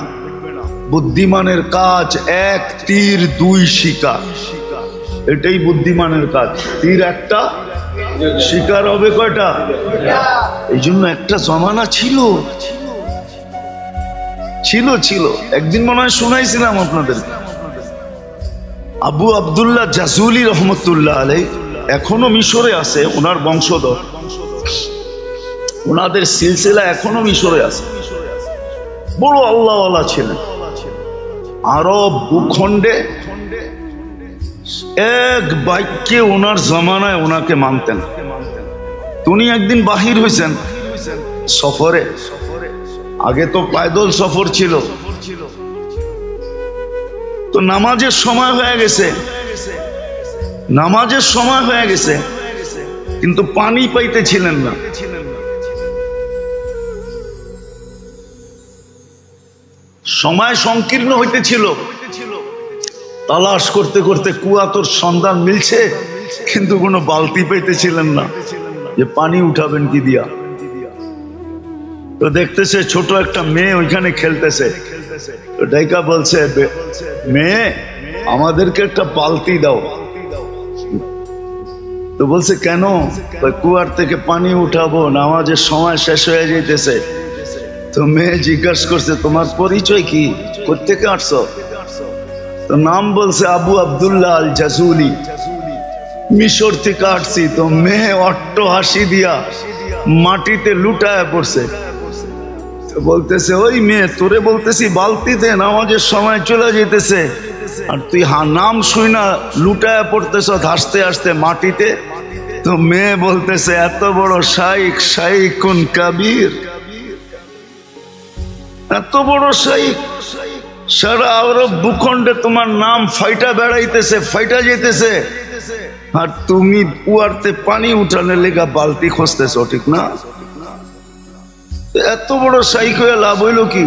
বুদ্ধিমানের কাজ 1 তীর 2 শিকার, এটাই বুদ্ধিমানের কাজ। তীর একটা, শিকার হবে কয়টা? এই জন্য একটা জমানা ছিল, একদিন মনে হয় শুনাইছিলাম আপনাদের, আবু আব্দুল্লাহ জাজুলি রহমতুল্লাহ আলাই এখনো মিশরে আছে, ওনার বংশধর, ওনাদের সিলসিলা এখনো মিশরে আছে। বড় আল্লাহওয়ালা ছিলেন। আরব ভূখণ্ডে এক বাক্যে ওনার জমানায় ওনাকে মানতেন। উনি একদিন বাহির হয়েছেন সফরে, আগে তো পায়দল সফর ছিল। তো নামাজের সময় হয়ে গেছে, কিন্তু পানি পাইতেছিলেন না। সময় সংকীর্ণ হইতেছিল, তালাশ করতে করতে কুয়াতোর সন্ধান মিলছে, কিন্তু কোনো বালতি পাইতেছিলেন না যে পানি উঠাবেন কি দিয়া। তো দেখতেছে ছোট একটা মেয়ে ওইখানে খেলতেছে, তো ডাইকা বলছে, মেয়ে আমাদেরকে একটা বালতি দাও। তো বলছে কেন? কুয়ার থেকে পানি উঠাবো, নামাজের সময় শেষ হয়ে যাইতেছে। তো মেয়ে জিজ্ঞাসা করছে তোমার পরিচয় কি, কোত্থেকে আসছো? তো নাম বলছে আবু আব্দুল্লাহ আল জাজুলি, মিশর থেকে আসছি। তো মেয়ে অট্ট হাসি দিয়া মাটিতে লুটায় পড়ছে। বলতেছে ওই মেয়ে, তোরে বলতেছি বালতিতে নামাজের সময় চলে যেতেছে, আর তুই নাম শুই না লুটায় পড়তেছ হাসতে হাসতে মাটিতে। তো মেয়ে বলতেছে এত বড় শাইখ, শাইখুন কাবীর, এত বড় শাইখ, সারা আরব ভূখণ্ডে তোমার নাম ফাইটা বেড়াইতেছে, ফাইটা যেতেছে, আর তুমি কুয়ারতে পানি উঠানোর লেগা বালতি খুঁজতেছ, ঠিক না? এত বড় শাইখ হয়ে লাভ হইল কি?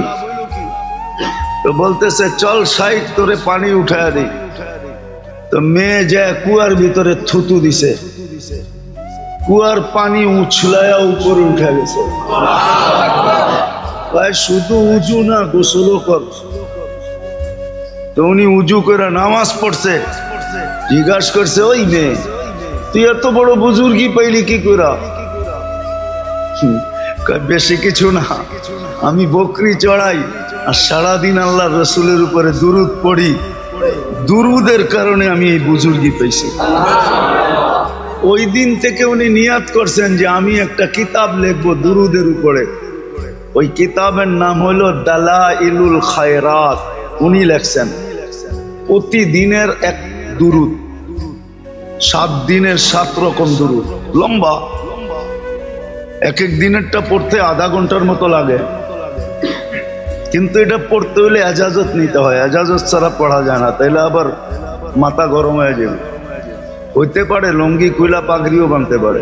তো বলতেছে চল শাইখ তোরে পানি উঠায় দিই। তো মেয়ে যায় কুয়ার ভিতরে থুতু দিছে, কুয়ার পানি উছলায়া উপরে উঠে গেছে। শুধু উজু না, গোসলও কর। তো উনি উজু করে নামাজ পড়ছে। জিজ্ঞাসা করছে ওই মেয়ে, তুই এত বড় বুজুর্গি পাইলি কি করে? বেশি কিছু না, আমি বকরি চড়াই আর সারাদিন আল্লাহ রসুলের উপরে দুরুদ পড়ি, দুরুদের কারণে আমি এই বুজুর্গি পেয়েছি। ওই দিন থেকে উনি নিয়াত করছেন যে আমি একটা কিতাব লিখবো দুরুদের উপরে। ওই কিতাবের নাম হলো দালাইলুল খায়রাত। উনি লেখছেন প্রতিদিনের এক দুরুদ, 7 দিনের 7 রকম দুরুদ, লম্বা। এক এক দিনেরটা পড়তে আধা ঘন্টার মতো লাগে, কিন্তু এটা পড়তে হলে এজাজত নিতে হয়, এজাজত ছাড়া পড়া যায় না, তাইলে আবার মাথা গরম হয়ে যাবে। হইতে পারে লঙ্গি কুইলা পাগড়িও বানতে পারে,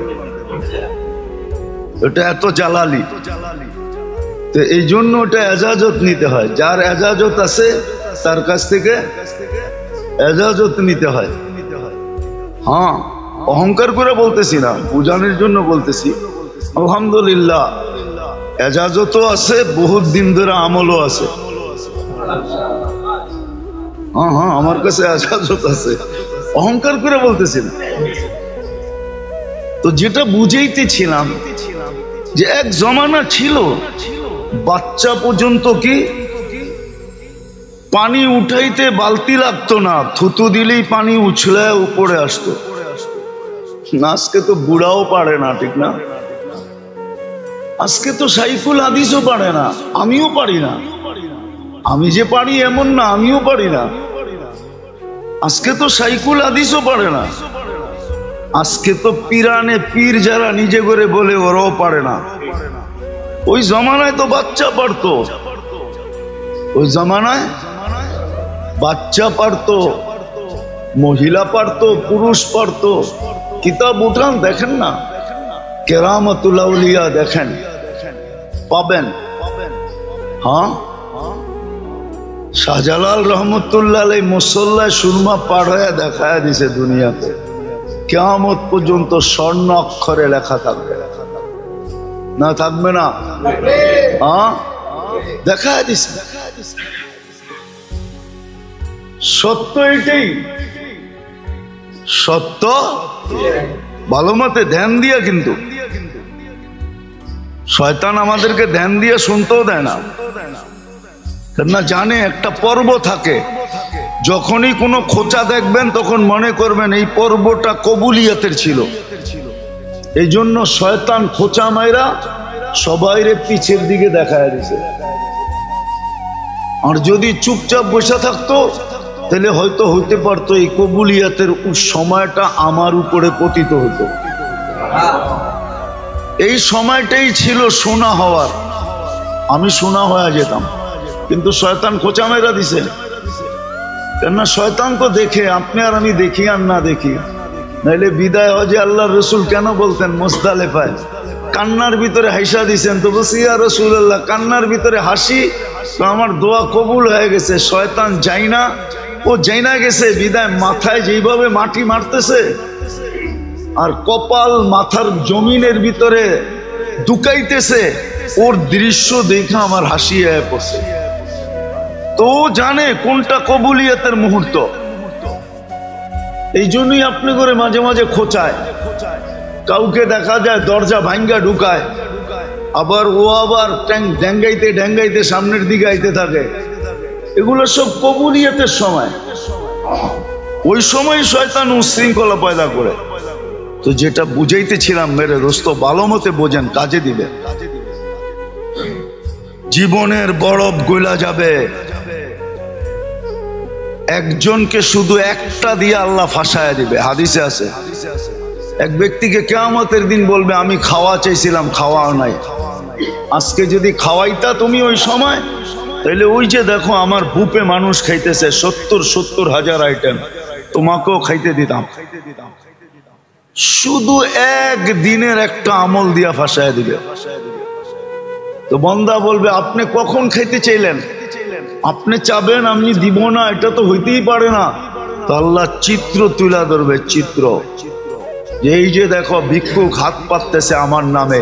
এটা এত জালালি। তো এই জন্য ওটা এজাজত নিতে হয়, যার এজাজত আছে তার কাছ থেকে এজাজত নিতে হয়। হ্যাঁ, অহংকার করে বলতেছি না, বুঝানোর জন্য বলতেছি। আলহামদুলিল্লাহ এজাজতও আছে, বহুত দিন ধরে আমলও আছে। হ্যাঁ হ্যাঁ, আমার কাছে এজাজত আছে, অহংকার করে বলতেছি না। তো যেটা বুঝাইতেছিলাম যে এক জমানা ছিল বাচ্চা পর্যন্ত কি পানি উঠাইতে বালতি লাগতো না, থুতু দিলেই পানি উছলে উপরে আসতো। আজকে তো বুড়াও পারে না, ঠিক না? আজকে তো শাইখুল হাদিসও পারে না, আমিও পারি না। আমি যে পারি এমন না, আমিও পারি না। আজকে তো শাইখুল হাদিসও পারে না। আজকে তো পীরানে পীর যারা নিজে করে বলে ওরাও পারে না। ওই জমানায় তো বাচ্চা পারতো, ওই জমানায় বাচ্চা পারতো, মহিলা পারতো, পুরুষ পারতো। কিতাব উঠান দেখেন না, কেরামতুল আউলিয়া দেখেন, পাবেন। হ্যাঁ, শাহজালাল রহমতুল্লাহ আলাইহি মুসল্লায় সুরমা পার হয়ে দেখায় দিছে দুনিয়াতে, কিয়ামত পর্যন্ত স্বর্ণ অক্ষরে লেখা থাকবে না, থাকবে না? হ্যাঁ, দেখায় দিছে। সত্য এটাই, সত্য। ভালো মতে ধ্যান দিয়া, কিন্তু শয়তান আমাদেরকে ধ্যান দিয়ে শুনতেও দেয় না, কেননা জানে একটা পর্ব থাকে। যখনই কোনো খোঁচা দেখবেন তখন মনে করবেন এই পর্বটা কবুলিয়াতের ছিল। এই জন্য শয়তান খোঁচা মাইরা সবাইরে পিছের দিকে দেখায় দিছে। আর যদি চুপচাপ বসে থাকতো তাহলে হয়তো হইতে পারতো এই কবুলিয়াতের সময়টা আমার উপরে পতিত হতো। এই সময়টাই ছিল শোনা হওয়ার, আমি শোনা হয়ে যেতাম, কিন্তু শয়তান খোঁচা মেরা দিছে। কেননা শয়তান তো দেখে, আপনি আর আমি দেখি আর না দেখি। নাইলে বিদায় হজে আল্লাহর রসুল কেন বলতেন মুজদালিফায় কান্নার ভিতরে হাসা দিছেন? তো বলছি ইয়া রাসূলুল্লাহ, কান্নার ভিতরে হাসি তো আমার দোয়া কবুল হয়ে গেছে। শয়তান যাই না, ও যাই না গেছে বিদায় মাথায় যেইভাবে মাটি মারতেছে আর কপাল মাথার জমিনের ভিতরে ঢুকাইতেছে, ওর দৃশ্য দেখে আমার হাসি আয়া পড়ছে। তো জানে কোনটা কবুলিয়তের মুহূর্ত। এই জন্যই আপনি করে মাঝে মাঝে খোঁচায় কাউকে দেখা যায় দরজা ভাঙ্গা ঢুকায়, আবার ও আবার ড্যাঙ্গাইতে ড্যাঙ্গাইতে সামনের দিকে আইতে থাকে। এগুলো সব কবুলিয়তের সময়, ওই সময় শয়তান উশৃঙ্খলা পয়দা করে। তো যেটা বুঝাইতেছিলাম মেরে দোস্ত, ভালো মতে বোঝেন, কাজে দিবে। জীবনের বরফ গলা যাবে, একজনকে শুধু একটা দিয়ে আল্লাহ ফাঁসায় দিবে। হাদিসে আছে, এক ব্যক্তিকে কিয়ামতের দিন বলবে আমি খাওয়া চাইছিলাম, খাওয়াও নাই। আজকে যদি খাওয়াইতা তুমি ওই সময়, তাহলে ওই যে দেখো আমার বুপে মানুষ খাইতেছে 70,000 আইটেম, তোমাকেও খাইতে দিতাম। শুধু এক দিনের একটা আমল দিয়া ফাঁসায় দিবে। তো বন্দা বলবে আপনি কখন খাইতে চাইলেন? আপনি চাবেন আমি দিব না, এটা তো হইতেই পারে না। তো আল্লাহ চিত্র তুলে ধরবে, চিত্র, যে এই যে দেখো ভিক্ষুক হাত পাততেছে আমার নামে,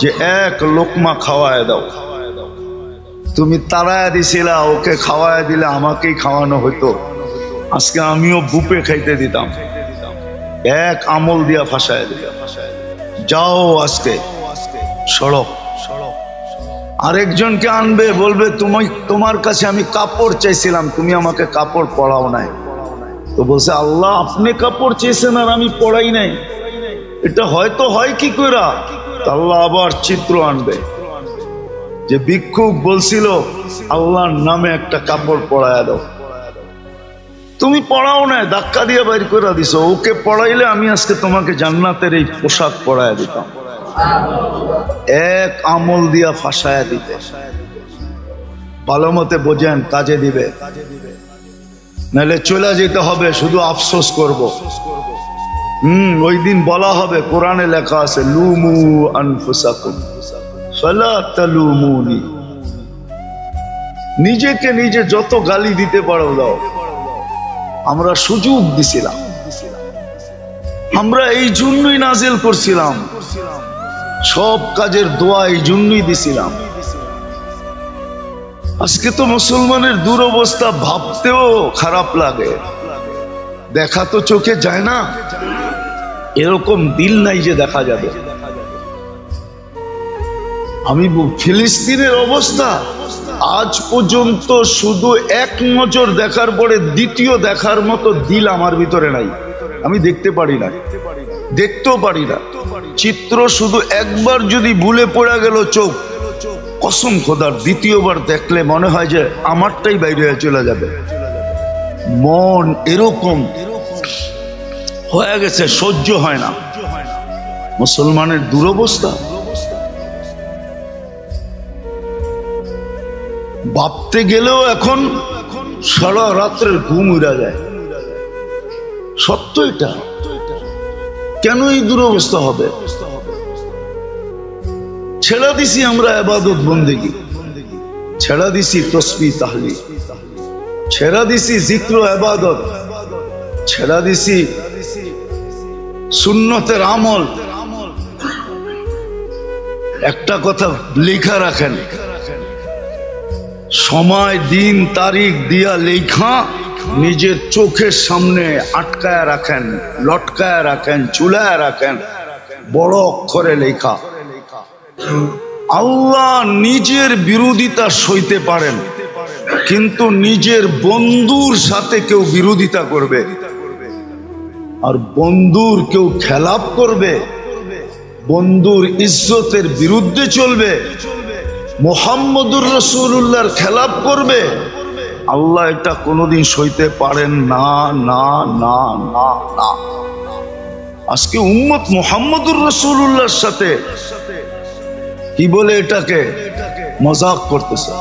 যে এক লোকমা খাওয়ায় দাও। তুমি তাড়ায় দিছিলা, ওকে খাওয়ায় দিলে আমাকেই খাওয়ানো হইতো, আজকে আমিও বুপে খাইতে দিতাম। এক আমল দিয়া ফাঁসায় দিলাম। যাও আজকে সড়ক। আরেকজনকে আনবে, বলবে তোমার কাছে আমি কাপড় চাইছিলাম, তুমি আমাকে কাপড় পরাও নাই। তো বলছে আল্লাহ আপনি কাপড় চেয়েছেন আর আমি পরাই নাই, এটা হয়তো হয় কি করে? আল্লাহ আবার চিত্র আনবে, যে ভিক্ষুক বলছিল আল্লাহর নামে একটা কাপড় পরায় দাও, তুমি পড়াও নাই, ধাক্কা দিয়ে বাইর করে দিছো। ওকে পড়াইলে আমি আজকে তোমাকে জান্নাতের এই পোশাক পরায় দিতাম। এক আমল দিয়া ফাঁসায় দিবে। ভালো মতে বোঝেন, কাজে দিবে, নাহলে চলে যেতে হবে, শুধু আফসোস করব। ওই দিন বলা হবে, কোরআনে লেখা আছে লুমু আনফুসাকুম ফালা তালুমুনি। নিজেকে নিজে যত গালি দিতে পারো দাও। আমরা সুযোগ দিছিলাম, আমরা এই জন্যই নাজিল করছিলাম, সব কাজের দোয়া এই জন্যই দিছিলাম। আজকে তো মুসলমানের দুরবস্থা ভাবতেও খারাপ লাগে, দেখা তো চোখে যায় না, এরকম দিল নাই যে দেখা যাবে। আমি ফিলিস্তিনের অবস্থা আজ পর্যন্ত শুধু এক নজর দেখার পরে দ্বিতীয় দেখার মতো দিল আমার ভিতরে নাই, আমি দেখতে পারি না, দেখতেও পারি না। চিত্র শুধু একবার যদি ভুলে পড়ে গেল চোখ, কসম খোদার দ্বিতীয়বার দেখলে মনে হয় যে আমারটাই বাইরে হয়ে চলে যাবে। মন এরকম হয়ে গেছে, সহ্য হয় না। মুসলমানের দুরবস্থা ভাবতে গেলেও এখন সারা রাত্রের ঘুম উড়া যায়। সত্য এটা। কেন এই দুরবস্থা হবে? ছেড়া দিছি আমরা ইবাদত বন্দেগী, ছেড়া দিছি তসবিহ তাহলিল, ছেড়া দিছি জিক্র ইবাদত, ছেড়া দিছি সুন্নতের আমল। একটা কথা লেখা রাখেন, সময় দিন তারিখ দিয়া লেখা নিজের চোখের সামনে আটকায় রাখেন, লটকায় রাখেন, চুলায় রাখেন, বড় অক্ষরে লেখা। আল্লাহ নিজের বিরোধিতা সইতে পারেন, কিন্তু নিজের বন্ধুর সাথে কেউ বিরোধিতা করবে আর বন্ধুর কেউ খেলাপ করবে, বন্ধুর ইজ্জতের বিরুদ্ধে চলবে, মুহাম্মদুর রাসূলুল্লাহর খেলাপ করবে, আল্লাহ এটা কোনোদিন সইতে পারেন না, না, না, না, না। আজকে উম্মত মুহাম্মদুর রাসূলুল্লাহর সাথে কি বলে এটাকে মজাক করতেছে,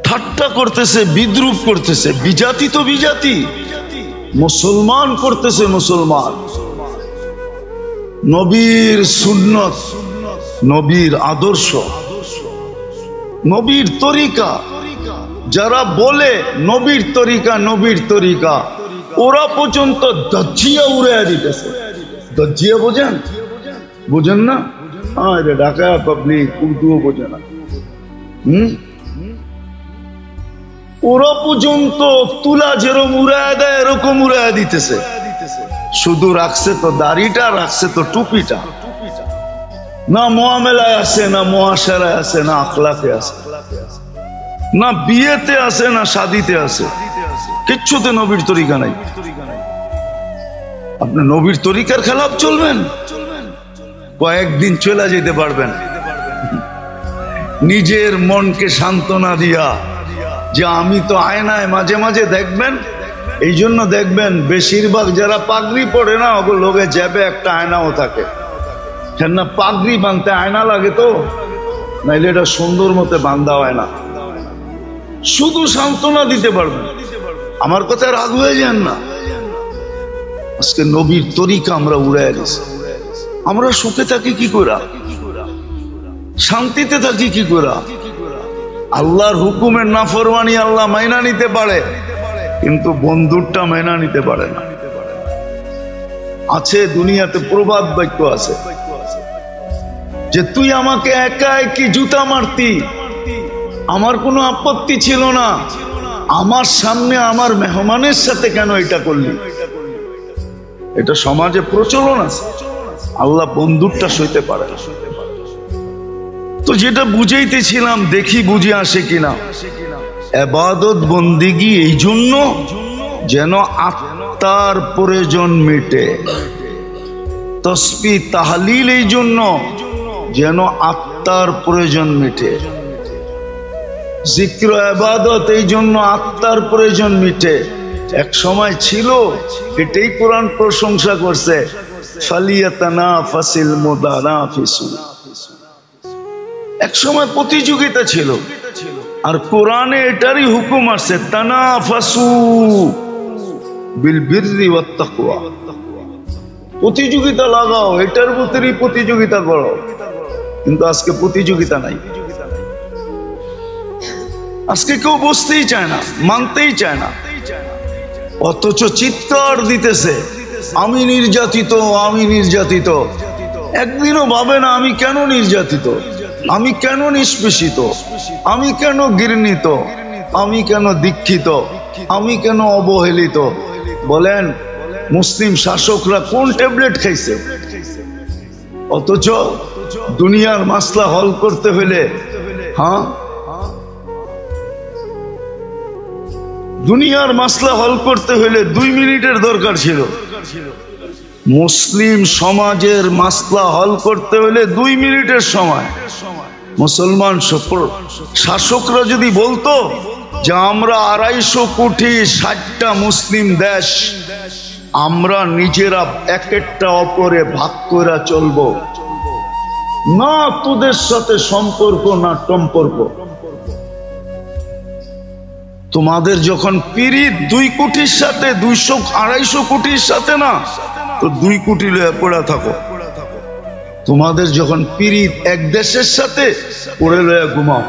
ঠাট্টা করতেছে, বিদ্রুপ করতেছে। বিজাতি তো বিজাতি, মুসলমান করতেছে মুসলমান। নবীর সুন্নত, নবীর আদর্শ, নবীর তরিকা, যারা বলে নবীর তরিকা, নবীর তরিকা, ওরা পর্যন্ত দজ্জিয়া উড়াইয়া দিতেছে। দজ্জিয়া বোঝেন? বোঝেন না? হ্যাঁ, এটা ঢাকা পাবলিক উর্দুও বোঝে না। ওরা পর্যন্ত তুলা যেরকম উড়াইয়া দেয় এরকম উড়াইয়া দিতেছে। শুধু রাখছে তো দাড়িটা, রাখছে তো টুপিটা, না মুআমেলায় আছে, না মুআশারায় আছে, না আখলাকে আছে, না বিয়েতে আছে, না শাদিতে আছে, কিচ্ছুতে নবীর তরিকা নাই। আপনি নবীর তরিকার খেলাফ চলবেন, কয়েকদিন চলে যেতে পারবেন। নিজের মনকে সান্ত্বনা দিয়া যে আমি তো আয়নায় মাঝে মাঝে দেখবেন, এই জন্য দেখবেন বেশিরভাগ যারা পাগড়ি পরে না, ওগুলো লোকে জ্যাবে একটা আয়নাও থাকে, কেন না পাগড়ি বাঁধতে আয়না লাগে তো, নাইলে এটা সুন্দর মতো বান্ধা হয় না। শুধু সান্ত্বনা দিতে পারবেন, আমার কথা রাগ হয়ে যান না। আজকে নবীর তরিকা আমরা উড়াই দিছি। আমরা সুখে থাকি কি করে, শান্তিতে থাকি কি করে? আল্লাহর হুকুমের নাফরমানি আল্লাহ মাইনা নিতে পারে, কিন্তু বন্ধুরটা মাইনা নিতে পারে না। আছে দুনিয়াতে প্রবাদ বাক্য আছে যে তুই আমাকে একা একই জুতা মারতি, আমার কোনো আপত্তি ছিল না, আমার সামনে আমার মেহমানের সাথে কেন এটা করলি? এটা সমাজে প্রচলন আছে। আল্লাহ বন্ধুরটা সইতে পারে। তো যেটা বুঝাইতেছিলাম, দেখি বুঝে আসে কিনা। ইবাদত বন্দিগি এই জন্য যেন আত্মার প্রয়োজন মিটে, তাসবিহ তাহলিল এই জন্য যেন আত্মার প্রয়োজন মিটে, জিক্র ইবাদত এই জন্য আত্মার প্রয়োজন মিটে। এক সময় ছিল, এটাই কোরআন প্রশংসা করছে, ফালিয়াতানাফাসিল মুতানাফিসু। এক সময় প্রতিযোগিতা ছিল, আর কোরআনে এটারই হুকুম আছে, তানাফাসু বিল বিররি ওয়াত তাকওয়া। প্রতিযোগিতা লাগাও, এটার ভিতরেই প্রতিযোগিতা করো। কিন্তু আজকে প্রতিযোগিতা নাই। আজকে কেউ বসতেই চায় না, মানতেই চায় না, অথচ চিৎকার দিতেছে আমি নির্যাতিত, আমি নির্যাতিত। একদিনও ভাবে না আমি কেন নির্যাতিত, আমি কেন নিষ্পেষিত, আমি কেন ঘৃণিত, আমি কেন দীক্ষিত, আমি কেন অবহেলিত। বলেন মুসলিম শাসকরা কোন ট্যাবলেট খাইছে? অথচ দুনিয়ার মাসলা হল করতে হলে, হ্যাঁ, দুনিয়ার মাসলা হল করতে হলে 2 মিনিটের দরকার ছিল। মুসলিম সমাজের মাসলা হল করতে হলে 2 মিনিটের সময়। মুসলমান শাসকরা যদি বলতো যে আমরা 250 কোটি 60টা মুসলিম দেশ, আমরা নিজেরা এক একটা অপরে ভাগ করে চলবো, না তোদের সাথে সম্পর্ক না সম্পর্ক। তোমাদের যখন পিরিত 2 কোটির সাথে, 200-250 কোটির সাথে না, তো 2 কোটি লয়ে পড়া থাকো। তোমাদের যখন পিরিত এক দেশের সাথে, পড়ে লয়ে ঘুমাও।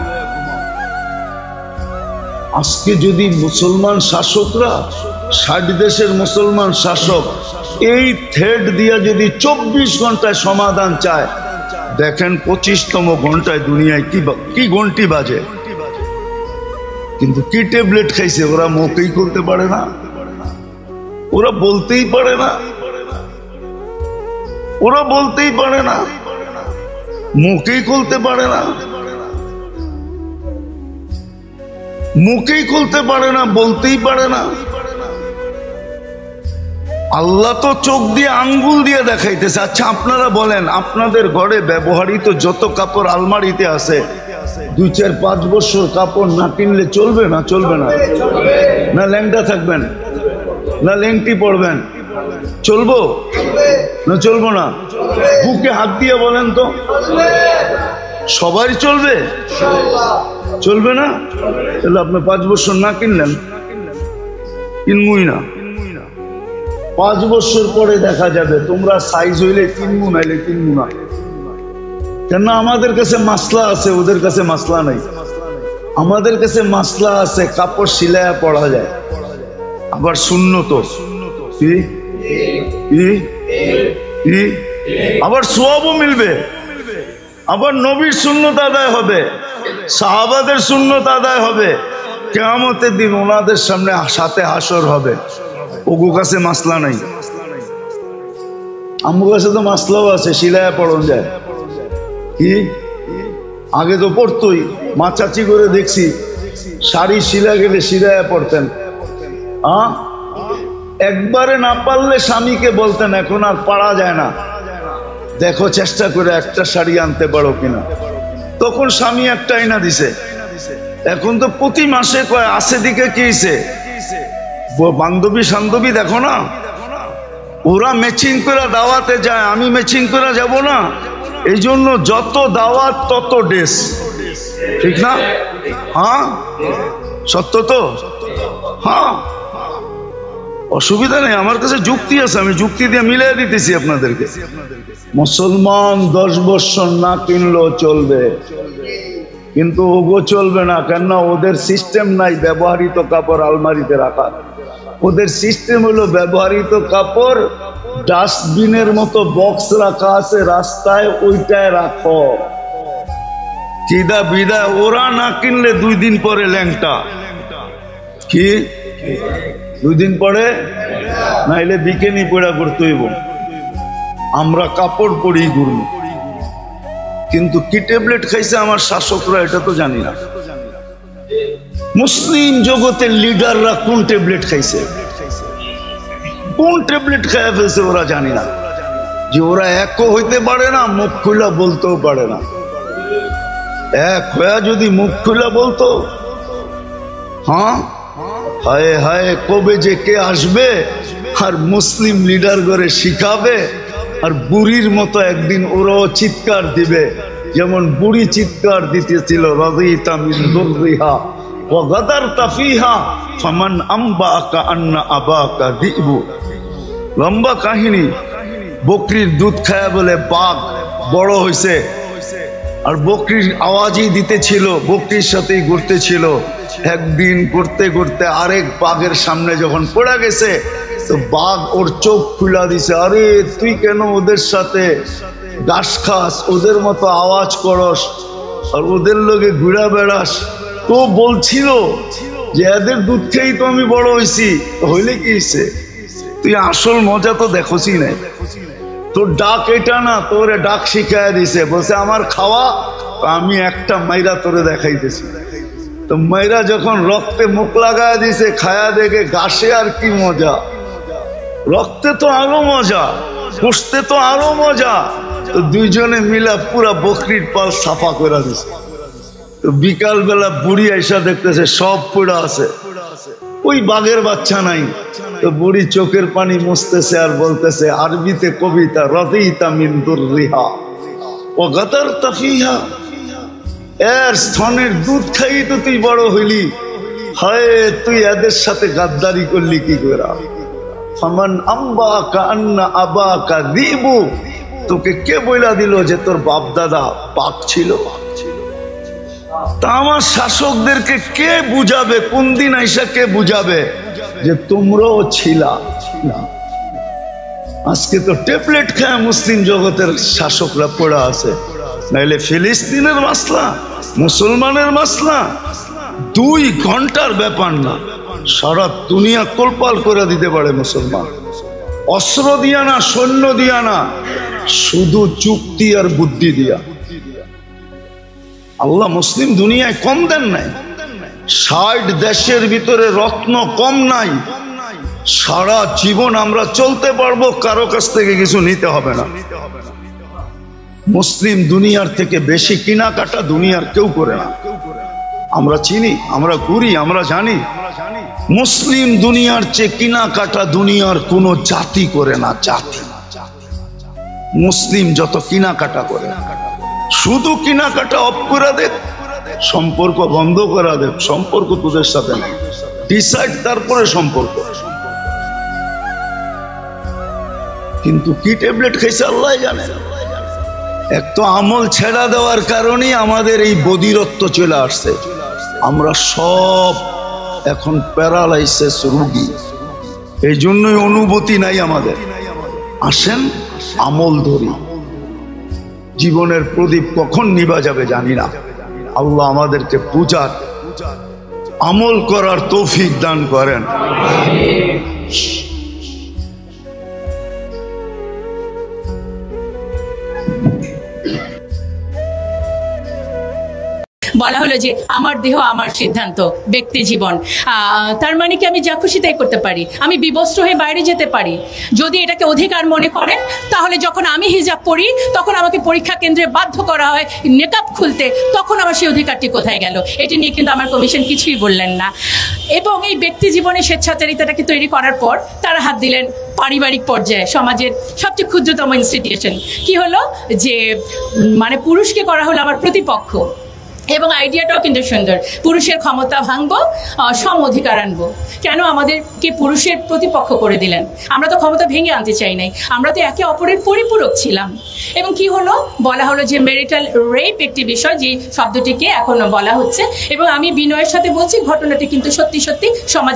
আজকে যদি মুসলমান শাসকরা, 60 দেশের মুসলমান শাসক এই থ্রেড দিয়া যদি 24 ঘন্টায় সমাধান চায়, দেখেন 25তম ঘন্টায় দুনিয়ায় কি ঘন্টি বাজে। কিন্তু কি ট্যাবলেট খাইছে, ওরা মুখেই করতে পারে না, ওরা বলতেই পারে না, ওরা বলতেই পারে না, মুখেই খুলতে পারে না, মুখেই খুলতে পারে না, বলতেই পারে না। আল্লাহ তো চোখ দিয়ে আঙ্গুল দিয়ে দেখাইতেছে। আচ্ছা আপনারা বলেন, আপনাদের ঘরে ব্যবহৃত যত কাপড় আলমারিতে আছে, 2-4-5 বছর কাপড় না কিনলে চলবে না? চলবে না? না ল্যাংটা থাকবেন, না লেংটি পড়বেন? চলবো না চলবো না? বুকে হাত দিয়ে বলেন তো, সবাই চলবে? চলবে না? তাহলে আপনি 5 বছর না কিনলেন, কিনবই না। 5 বছর পরে দেখা যাবে তোমরা সাইজ হইলে কিনবো, নাইলে কিনবো না। কেন? আমাদের কাছে মাসলা আছে, ওদের কাছে মাসলা নাই। আমাদের কাছে মাসলা আছে, কাপড় সিলায়া পড়া যায়, আবার সুন্নত, আবার সওয়াবও মিলবে, আবার নবীর সুন্নত আদায় হবে, সাহাবাদের সুন্নত আদায় হবে। কিয়ামতের দিন ওনাদের সামনে সাথে হাসর হবে। ওগো কাছে মাসলা নাই, আমার কাছে তো মাসলাও আছে, শিলায় পড়ন যায় কি? আগে তো পড়তোই, মা চাচি করে দেখছি শাড়ি শিলা গেলে শিলায় পড়তেন। একবারে না পারলে স্বামীকে বলতেন, এখন আর পারা যায় না, দেখো চেষ্টা করে একটা শাড়ি আনতে পারো কিনা। তখন স্বামী একটা আইনা দিছে। এখন তো প্রতি মাসে কয় আসে দিকে কি হইছে, বান্ধবী সান্ধবী দেখো না, ওরা ম্যাচিং করে দাওয়াতে যায়, আমি ম্যাচিং করে যাব না। এই জন্য যত দাওয়াত তত ড্রেস, ঠিক না? হ্যাঁ সত্য তো। হ্যাঁ অসুবিধা নেই, আমার কাছে যুক্তি আছে, আমি যুক্তি দিয়ে মিলিয়ে দিতেছি আপনাদেরকে। মুসলমান 10 বছর না কিনলেও চলবে, কিন্তু ওগো চলবে না। কেননা ওদের সিস্টেম নাই ব্যবহৃত কাপড় আলমারিতে রাখা। ওদের সিস্টেম হলো ব্যবহৃত কাপড় ডাস্টবিনের মতো বক্স রাখা আছে রাস্তায়, ওইটায় রাখো। কিদা বিদা ওরা না কিনলে 2 দিন পরে ল্যাংটা। কি 2 দিন পরে? নাইলে বিকেনি পড়া করতে হইব। আমরা কাপড় পরেই ঘুরবো। কিন্তু কি ট্যাবলেট খাইছে আমার শাসকরা এটা তো জানি না। মুসলিম জগতের লিডাররা কোন ট্যাবলেট খাইছে, কোন ট্যাবলেট খাইয়া ফেলছে ওরা জানি না। যে ওরা একও হইতে পারে না, মুখ খুলা বলতেও পারে না। এক হয়ে যদি মুখ খুলা বলতো, হ্যাঁ হায় হায় কবে যে কে আসবে আর মুসলিম লিডার করে শিখাবে, আর বুড়ির মতো একদিন ওরাও চিৎকার দিবে, যেমন বুড়ি চিৎকার দিতেছিল রাদিতা মিন দুররিহা ওয়া গাদারতা ফিহা ফামান আম্বাকা আন্না আবাকা দিবু। লম্বা কাহিনী। বকরির দুধ খায়া বলে বাঘ বড় হইছে, আর বকরির আওয়াজই দিতেছিল, বকরির সাথেই ঘুরতেছিল। একদিন করতে করতে আরেক বাঘের সামনে যখন পড়ে গেছে, তো বাঘ ওর চোখ খুলা দিছে, আরে তুই কেন ওদের সাথে ঘাস খাস, ওদের মতো আওয়াজ করস, আর ওদের লোকে ঘুরা বেড়াস। তো বলছিল যে এদের দুধ খেয়েই তো আমি বড় হয়েছি, হইলে কি হয়েছে, তুই আসল মজা তো দেখোসি না। তোর ডাক এটা না, তোরে ডাক শিখাইয়া দিছে, বলছে আমার খাওয়া, আমি একটা মাইরা তোরে দেখাইতেছি। তো মাইরা যখন রক্তে মুখ লাগায় দিছে, খায়া দেখে ঘাসে আর কি মজা, রক্তে তো আরো মজা, পুষতে তো আরো মজা। তো দুইজনে মিলা পুরা বকরির পাল সাফা করে দিছে। তো বিকাল বেলা বুড়ি আইসা দেখতেছে সব পুরা আছে, ওই বাঘের বাচ্চা নাই। তো বুড়ি চোখের পানি মুছতেছে আর বলতেছে আরবিতে কবিতা, রাদিতা মিন দুররিহা ওয়া গাদারতা ফিহা। এর স্তনের দুধ খাই তো তুই বড় হইলি, হায় তুই এদের সাথে গাদ্দারি করলি কি করে? ফামান আম্বাকা আন্না আবাকা দিবু। তোকে কে বইলা দিল যে তোর বাপ দাদা পাক ছিল? তা আমার শাসকদেরকে কে বুঝাবে? কোন দিন আইসা কে বুঝাবে যে তোমরাও ছিলা? আজকে তো ট্যাবলেট খায় মুসলিম জগতের শাসকরা পড়া আছে। নাইলে ফিলিস্তিনের মাসলা, মুসলমানের মাসলা 2 ঘন্টার ব্যাপার না, সারা দুনিয়া কোলপাল করে দিতে পারে মুসলমান। অস্ত্র দিয়া না, সৈন্য দিয়া না, শুধু চুক্তি আর বুদ্ধি দিয়া। আল্লাহ মুসলিম দুনিয়ায় কম দেন নাই। 60 দেশের ভিতরে রত্ন কম নাই। সারা জীবন আমরা চলতে পারবো, কারো কাছ থেকে কিছু নিতে হবে না। মুসলিম দুনিয়ার থেকে বেশি কেনাকাটা দুনিয়ার কেউ করে না। আমরা চিনি, আমরা ঘুরি, আমরা জানি মুসলিম দুনিয়ার চেয়ে কেনাকাটা দুনিয়ার কোন জাতি করে না। জাতি মুসলিম যত কেনাকাটা করে, শুধু কেনাকাটা অফ করে দেখ, সম্পর্ক বন্ধ করা দেখ, সম্পর্ক তোদের সাথে নাই, ডিসাইড তারপরে সম্পর্ক। কিন্তু কি ট্যাবলেট খাইছে আল্লাহ জানে। এক তো আমল ছেড়া দেওয়ার কারণে আমাদের এই বধিরত্ব চলে আসছে। আমরা সব এখন প্যারালাইসিস রোগী, এই জন্যই অনুভূতি নাই আমাদের। আসেন আমল ধরি, জীবনের প্রদীপ কখন নিভা যাবে জানি না। আল্লাহ আমাদেরকে বুঝার, আমল করার তৌফিক দান করেন। বলা হলো যে আমার দেহ আমার সিদ্ধান্ত, ব্যক্তি জীবন। তার মানে কি আমি যা খুশি তাই করতে পারি, আমি বিবস্ত্র হয়ে বাইরে যেতে পারি। যদি এটাকে অধিকার মনে করেন, তাহলে যখন আমি হিজাব পরি তখন আমাকে পরীক্ষা কেন্দ্রে বাধ্য করা হয় নেকাব খুলতে, তখন আমার সেই অধিকারটি কোথায় গেল? এটি নিয়ে কিন্তু আমার কমিশন কিছুই বললেন না। এবং এই ব্যক্তি জীবনে স্বেচ্ছাচারিতাটাকে তৈরি করার পর তারা হাত দিলেন পারিবারিক পর্যায়ে, সমাজের সবচেয়ে ক্ষুদ্রতম ইনস্টিটিউশন। কি হলো যে মানে পুরুষকে করা হলো আমার প্রতিপক্ষ। এবং আইডিয়াটাও কিন্তু সুন্দর, পুরুষের ক্ষমতা ভাঙবো, সম অধিকার আনবো। কেন আমাদেরকে পুরুষের প্রতিপক্ষ করে দিলেন? আমরা তো ক্ষমতা ভেঙে আনতে চাই নাই, আমরা তো একে অপরের পরিপূরক ছিলাম। এবং কি হলো, বলা হলো যে ম্যারিটাল রেপ একটি বিষয়, যে শব্দটিকে এখন বলা হচ্ছে। এবং আমি বিনয়ের সাথে বলছি, ঘটনাটি কিন্তু সত্যি সত্যি সমাজ